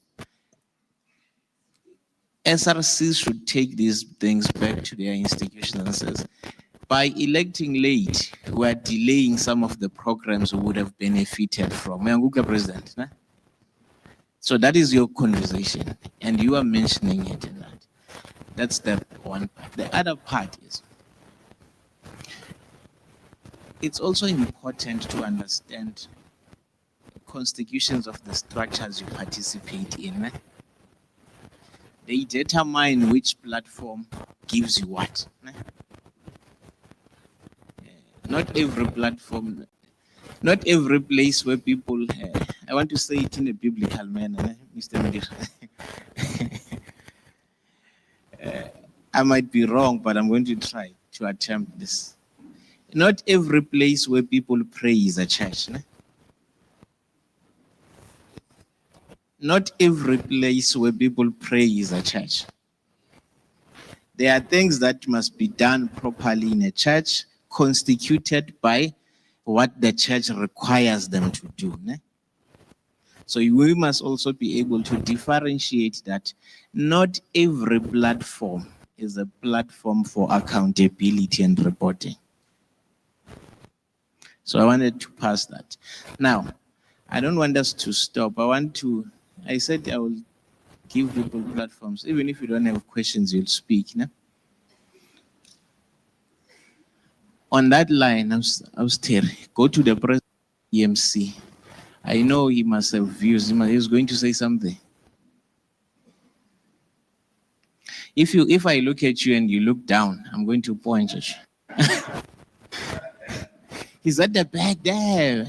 SRCs should take these things back to their institutions and says, by electing late, we are delaying some of the programs we would have benefited from. Uyanguka, President, ne? So that is your conversation, and you are mentioning it in that. That's the one part. The other part is, it's also important to understand constitutions of the structures you participate in. Ne? They determine which platform gives you what. Ne? Not every platform, not every place where people, I want to say it in a biblical manner, Mr. Mudir. I might be wrong, but I'm going to try to attempt this. Not every place where people pray is a church. Ne? Not every place where people pray is a church. There are things that must be done properly in a church, constituted by what the church requires them to do. Ne? So we must also be able to differentiate that not every platform is a platform for accountability and reporting. So I wanted to pass that. Now, I don't want us to stop. I said I will give people platforms. Even if you don't have questions, you'll speak. No? On that line, I was telling, go to the president EMC. I know he must have views. He was going to say something. If I look at you and you look down, I'm going to point at you. He's at the back there.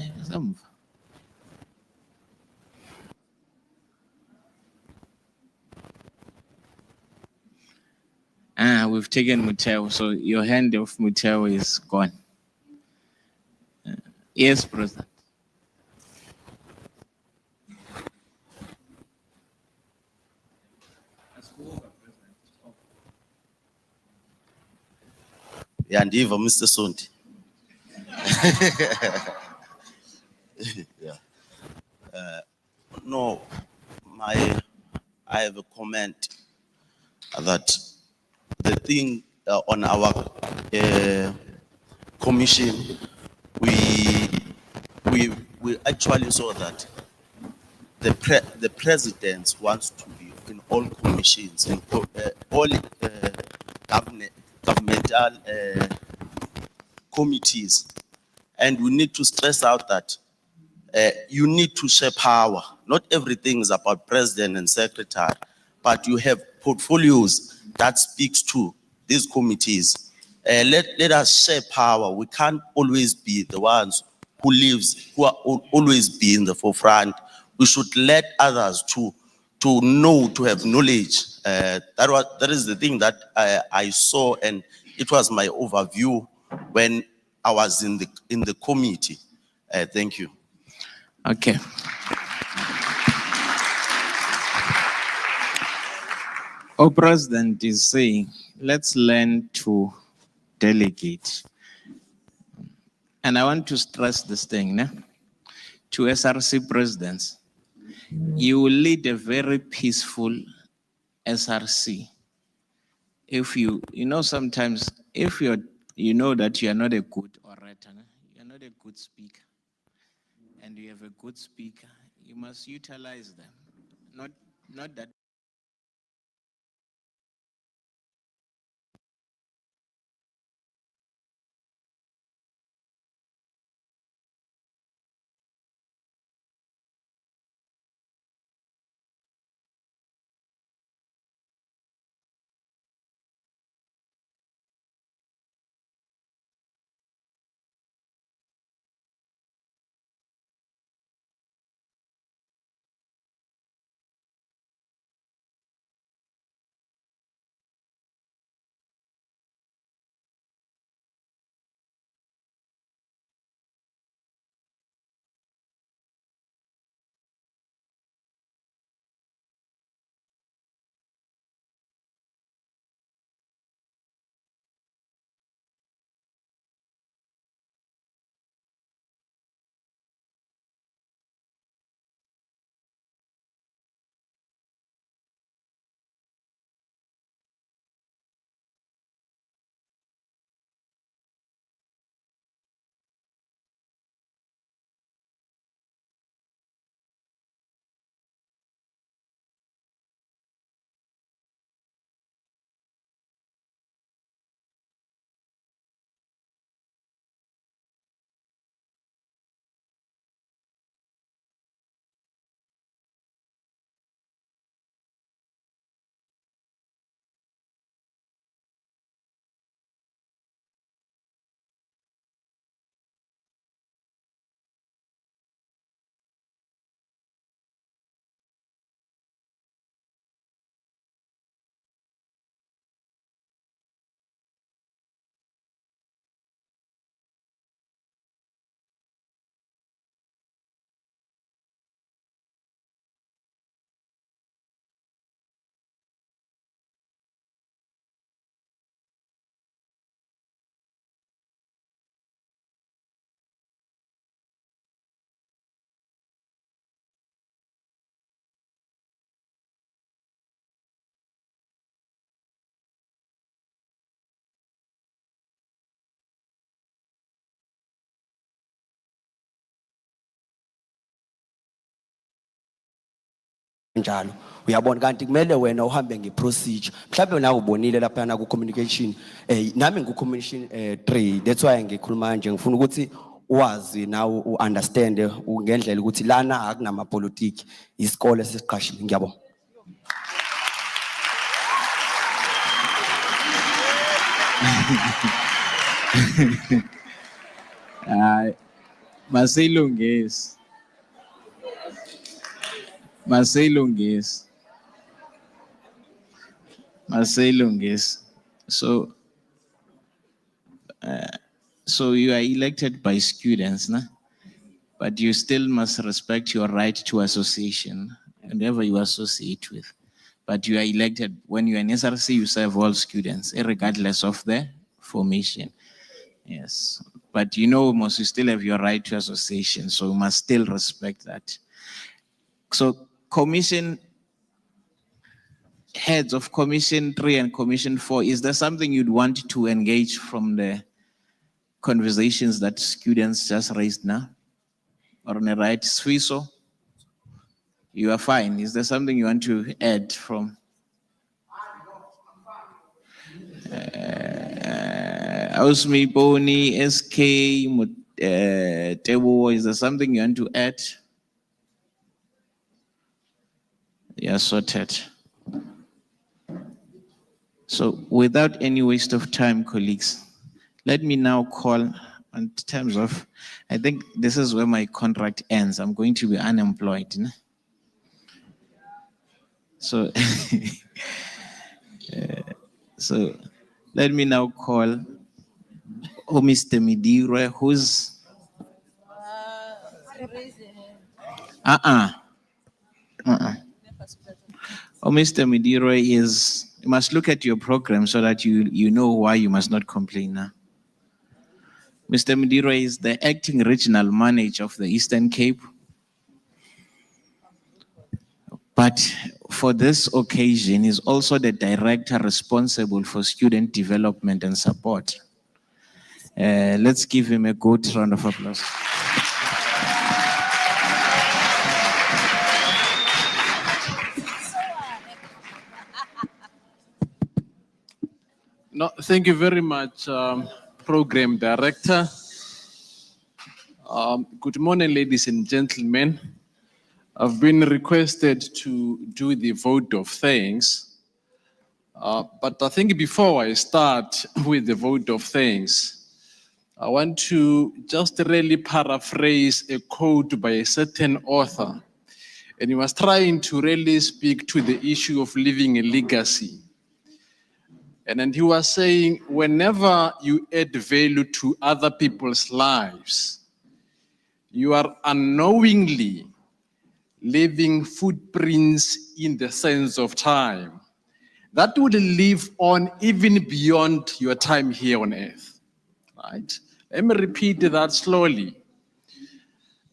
We've taken Muteo, so your hand of Muteo is gone. Yes, President. Yandiva, Mr. Sonti. Yeah. No, I have a comment that the thing on our commission, we actually saw that the president wants to be in all commissions, in all governmental committees, and we need to stress out that you need to share power. Not everything is about president and secretary, but you have portfolios that speaks to these committees. Let us share power. We can't always be the ones who are always be in the forefront. We should let others to know, to have knowledge. That is the thing that I saw, and it was my overview when I was in the committee. Thank you. Okay. Our president is saying, let's learn to delegate. And I want to stress this thing, ne? To SRC presidents, you will lead a very peaceful SRC. If sometimes if you know that you are not a good orator, ne? You're not a good speaker, and you have a good speaker, you must utilize them. Not that njalo uyabona kanti kumele wena uhambe ngeprocedure mhlawumbe nawe ubonile lapha na ku communication nami ngu communication 3 that's why ngikhuluma nje ngifuna ukuthi wazi nawe uunderstand ngendlela ukuthi lana akunama politics isikole sesiqashile ngiyabona. Masayilungise. Masayilungise. Masayilungise. So you are elected by students, nah? But you still must respect your right to association, whoever you associate with. But you are elected, when you are in SRC, you serve all students, regardless of the formation. Yes. But you know, you still have your right to association, so you must still respect that. So commission, heads of commission 3 and commission 4, is there something you'd want to engage from the conversations that students just raised now? Or on the right, Swiso? You are fine. Is there something you want to add from? Ausmi Boni, SK, Tebo, is there something you want to add? Yeah, sorted. So without any waste of time, colleagues, let me now call in terms of, I think this is where my contract ends. I'm going to be unemployed. No? So, so let me now call Mr. Midire, who's Mr. Midire is, you must look at your program so that you know why you must not complain now. Mr. Midire is the acting regional manager of the Eastern Cape. But for this occasion, is also the director responsible for student development and support. Let's give him a good round of applause. No, thank you very much, Program Director. Good morning, ladies and gentlemen. I've been requested to do the vote of thanks. But I think before I start with the vote of thanks, I want to just really paraphrase a quote by a certain author. And he was trying to really speak to the issue of leaving a legacy. And then he was saying, whenever you add value to other people's lives, you are unknowingly leaving footprints in the sense of time that will live on even beyond your time here on earth, right? Let me repeat that slowly.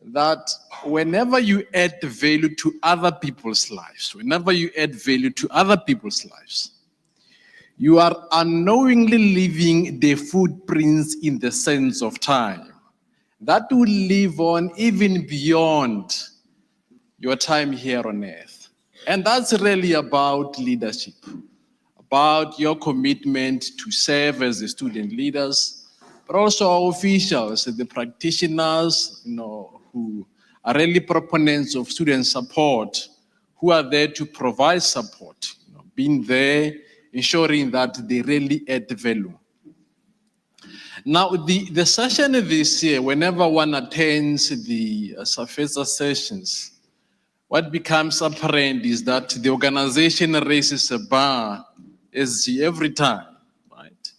That whenever you add value to other people's lives, you are unknowingly leaving the footprints in the sense of time that will live on even beyond your time here on earth. And that's really about leadership, about your commitment to serve as the student leaders, but also our officials, the practitioners, who are really proponents of student support, who are there to provide support, being there, ensuring that they really add value. Now, the session this year, whenever one attends the SAFESA sessions, what becomes apparent is that the organization raises a bar SG every time, right?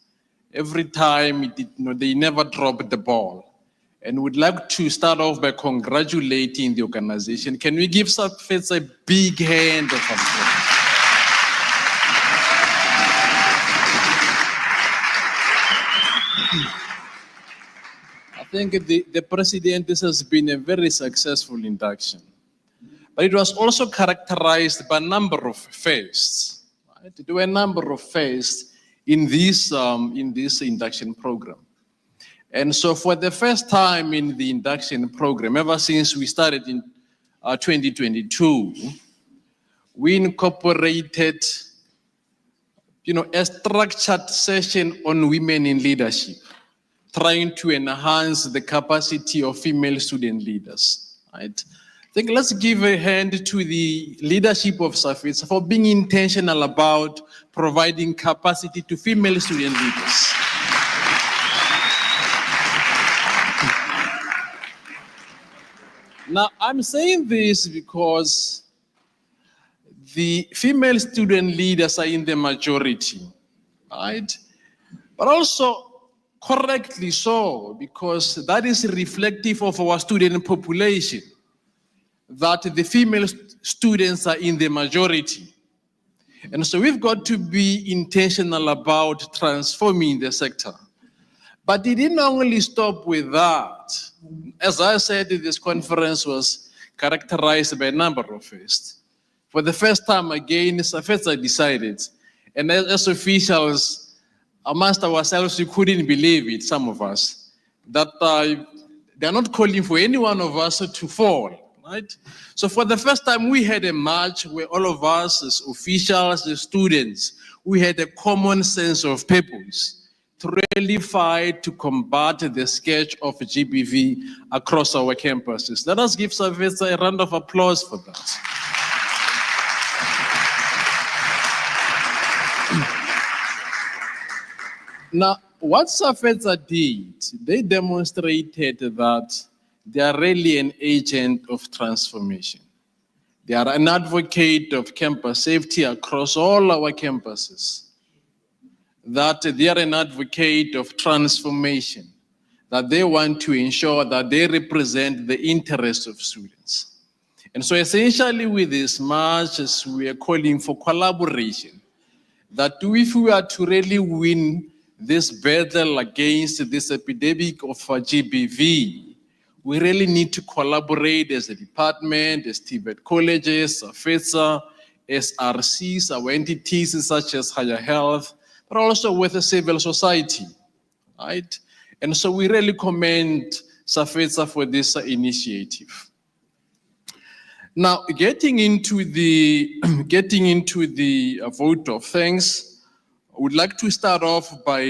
Every time, they never drop the ball. And we'd like to start off by congratulating the organization. Can we give SAFESA a big hand of applause? I think the president, this has been a very successful induction. But it was also characterized by a number of firsts. Right? There were a number of firsts in this induction program. And so for the first time in the induction program, ever since we started in 2022, we incorporated, a structured session on women in leadership, trying to enhance the capacity of female student leaders, right? I think let's give a hand to the leadership of SAFITSA for being intentional about providing capacity to female student leaders. Now, I'm saying this because the female student leaders are in the majority, right? But also correctly so, because that is reflective of our student population, that the female students are in the majority. And so we've got to be intentional about transforming the sector. But it didn't only stop with that. As I said, this conference was characterized by a number of firsts. For the first time again, SAFETSA decided, and as officials, amongst ourselves, we couldn't believe it, some of us, that they're not calling for any one of us to fall, right? So for the first time, we had a march where all of us as officials, as students, we had a common sense of purpose to really fight to combat the scourge of GBV across our campuses. Let us give SAFETSA a round of applause for that. Now, what SAFETSA did, they demonstrated that they are really an agent of transformation. They are an advocate of campus safety across all our campuses. That they are an advocate of transformation, that they want to ensure that they represent the interests of students. And so essentially with this march, we are calling for collaboration, that if we are to really win this battle against this epidemic of GBV, we really need to collaborate as a department, as TVET colleges, SAFETSA, SRCs, our entities such as Higher Health, but also with the civil society, right? And so we really commend SAFETSA for this initiative. Now, getting into the vote of thanks, I would like to start off by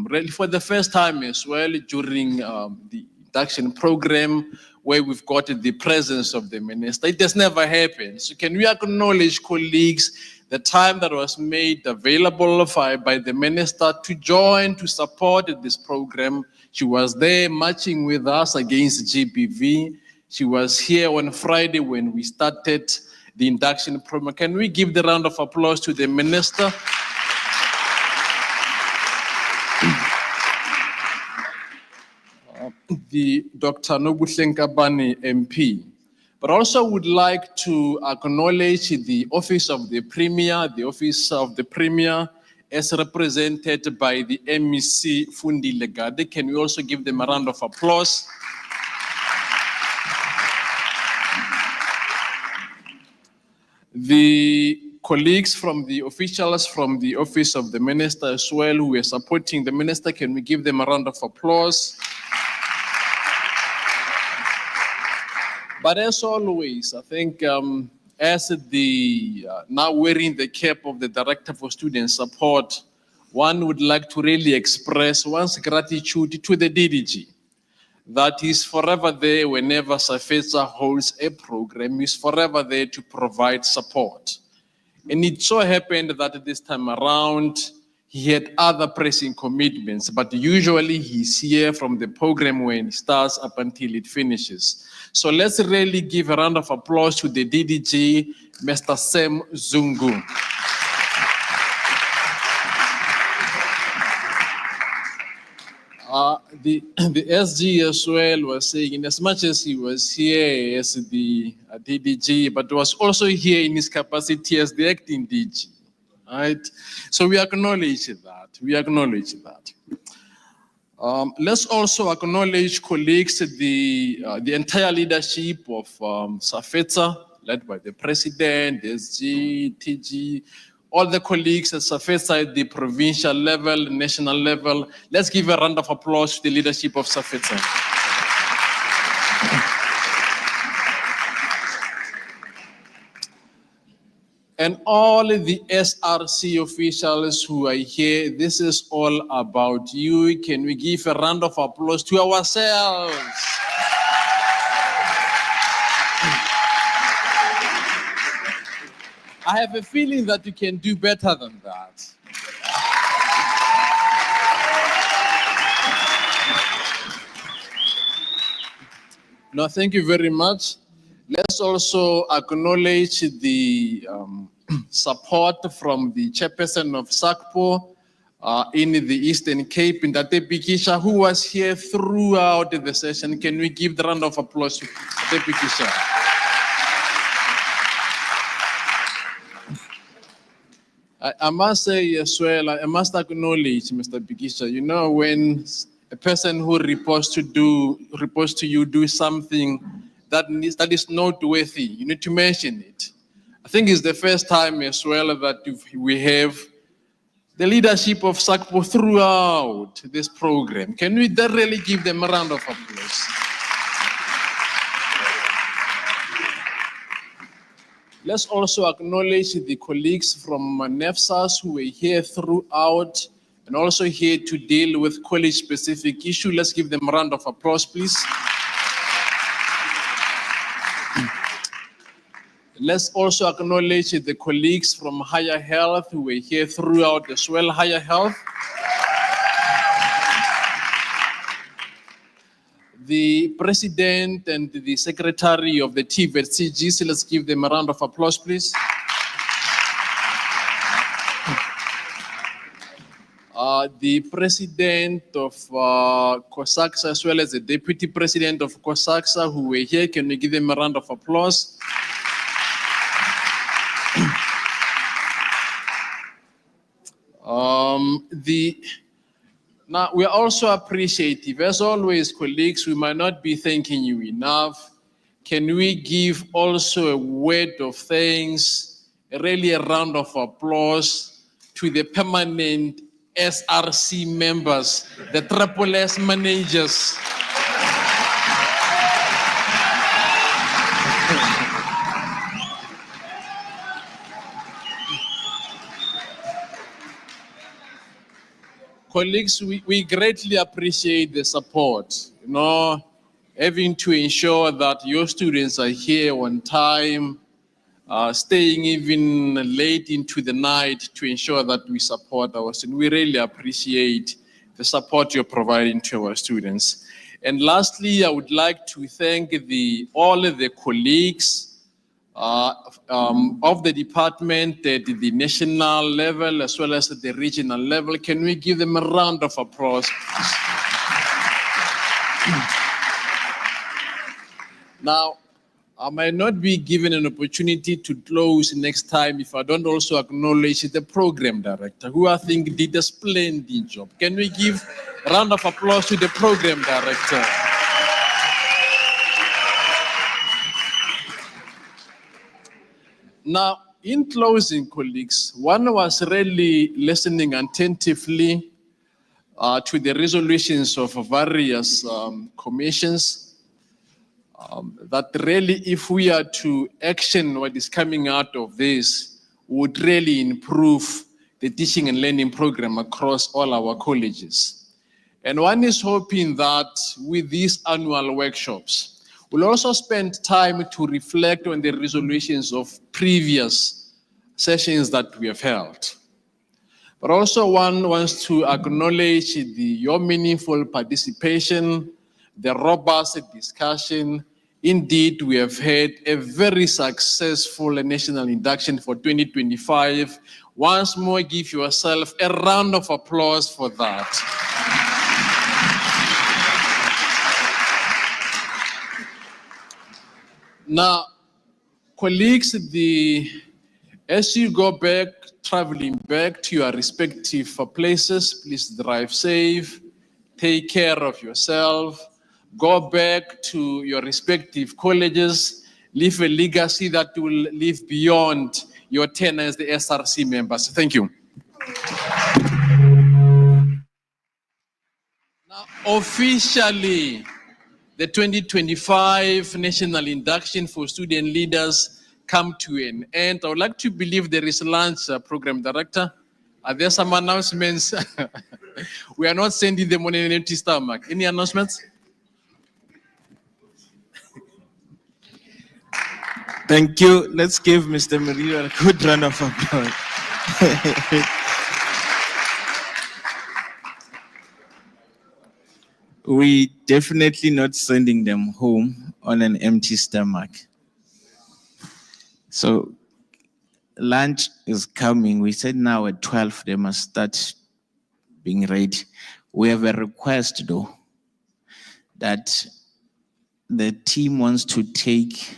really for the first time as well during the induction program where we've got the presence of the minister. It has never happened. So can we acknowledge, colleagues, the time that was made available by the minister to join, to support this program? She was there marching with us against GBV. She was here on Friday when we started the induction program. Can we give the round of applause to the minister? The Dr. Nobushenkabani MP. But also would like to acknowledge the Office of the Premier, as represented by the MEC Fundi Legade. Can we also give them a round of applause? The colleagues from the officials from the Office of the Minister as well who are supporting the minister, can we give them a round of applause? But as always, I think as the now wearing the cap of the Director for Student Support, one would like to really express one's gratitude to the DDG. That is forever there whenever SAFETSA holds a program, is forever there to provide support. And it so happened that this time around, he had other pressing commitments, but usually he's here from the program when it starts up until it finishes. So let's really give a round of applause to the DDG, Mr. Sam Zungu. The SG as well was saying, in as much as he was here as the DDG, but was also here in his capacity as the acting DG, right? So we acknowledge that, let's also acknowledge, colleagues, the entire leadership of SAFETSA, led by the president, SG, TG, all the colleagues at SAFETSA at the provincial level, national level. Let's give a round of applause to the leadership of SAFETSA. And all the SRC officials who are here, this is all about you. Can we give a round of applause to ourselves? I have a feeling that you can do better than that. No, thank you very much. Let's also acknowledge the support from the chairperson of SACPO in the Eastern Cape, Ndate Pikisha, who was here throughout the session. Can we give the round of applause to Ndate Pikisha? I must say as well, I must acknowledge, Mr. Pikisha, you know, when a person who reports to you do something that is noteworthy, you need to mention it. I think it's the first time as well that we have the leadership of SACPO throughout this program. Can we then really give them a round of applause? Let's also acknowledge the colleagues from NEFSAS who were here throughout and also here to deal with college-specific issues. Let's give them a round of applause, please. Let's also acknowledge the colleagues from Higher Health who were here throughout as well. Higher Health. The president and the secretary of the TVET CGC, let's give them a round of applause, please. The president of COSAXA as well as the deputy president of COSAXA who were here, can we give them a round of applause? Now, we are also appreciative. As always, colleagues, we might not be thanking you enough. Can we give also a word of thanks, really a round of applause to the permanent SRC members, the Triple S managers. Colleagues, we greatly appreciate the support, you know, having to ensure that your students are here on time, staying even late into the night to ensure that we support our students. We really appreciate the support you're providing to our students. And lastly, I would like to thank all of the colleagues of the department at the national level as well as at the regional level. Can we give them a round of applause, please? Now, I might not be given an opportunity to close next time if I don't also acknowledge the program director, who I think did a splendid job. Can we give a round of applause to the program director? Now, in closing, colleagues, one was really listening attentively to the resolutions of various commissions. That really, if we are to action what is coming out of this, would really improve the teaching and learning program across all our colleges. And one is hoping that with these annual workshops, we'll also spend time to reflect on the resolutions of previous sessions that we have held. But also one wants to acknowledge your meaningful participation, the robust discussion. Indeed, we have had a very successful national induction for 2025. Once more, give yourself a round of applause for that. Now, colleagues, as you go back, traveling back to your respective places, please drive safe, take care of yourself, go back to your respective colleges, leave a legacy that will live beyond your tenure as the SRC members. Thank you. Now, officially, the 2025 National Induction for Student Leaders come to an end. I would like to believe there is lunch, program director. Are there some announcements? We are not sending them on an empty stomach. Any announcements? Thank you. Let's give Mr. Murillo a good round of applause. We definitely not sending them home on an empty stomach. So lunch is coming. We said now at 12 they must start being ready. We have a request though that the team wants to take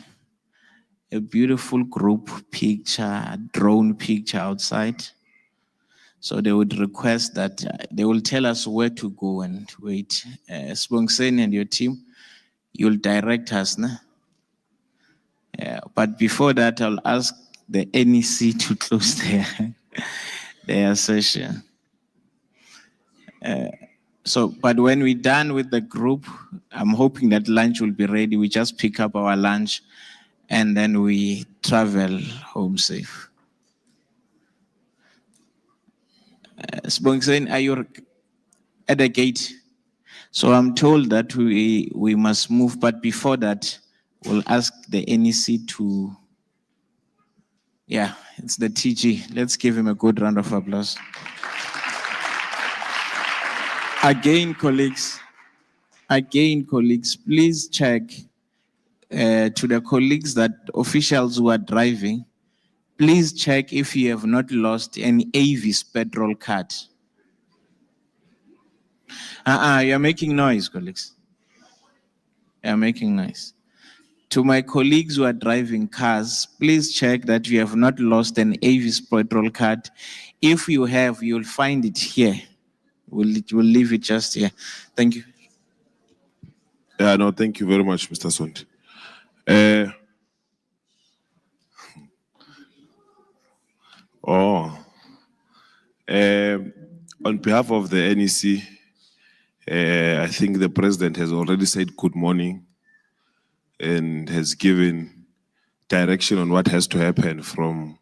a beautiful group picture, drone picture outside. So they would request that they will tell us where to go and wait. Spongsen and your team, you'll direct us. Nah? But before that, I'll ask the NEC to close their session. But when we're done with the group, I'm hoping that lunch will be ready. We just pick up our lunch and then we travel home safe. Spongsen, are you at the gate? So I'm told that we must move, but before that, we'll ask the NEC to, yeah, it's the TG. Let's give him a good round of applause. Again, colleagues, please check to the colleagues that officials who are driving, please check if you have not lost any Avis petrol card. You're making noise, colleagues. You're making noise. To my colleagues who are driving cars, please check that you have not lost an Avis petrol card. If you have, you'll find it here. We'll leave it just here. Thank you. Yeah, no, thank you very much, Mr. Sondi. On behalf of the NEC, I think the president has already said good morning and has given direction on what has to happen from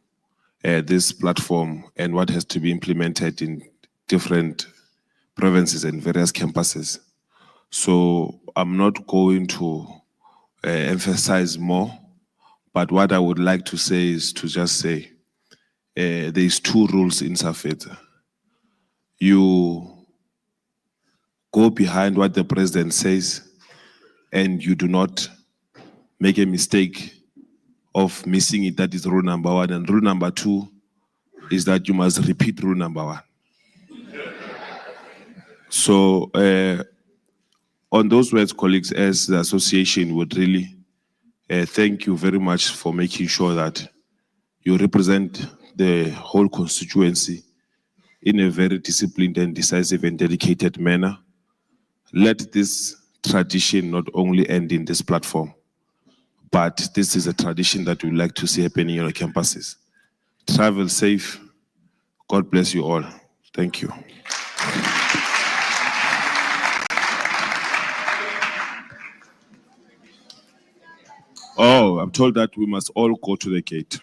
this platform and what has to be implemented in different provinces and various campuses. So I'm not going to emphasize more, but what I would like to say is to just say there's two rules in SAFETA. You go behind what the president says and you do not make a mistake of missing it. That is rule number one. And rule number two is that you must repeat rule number one. So on those words, colleagues, as the association would really thank you very much for making sure that you represent the whole constituency in a very disciplined and decisive and dedicated manner. Let this tradition not only end in this platform, but this is a tradition that we would like to see happening on our campuses. Travel safe. God bless you all. Thank you. Oh, I'm told that we must all go to the gate.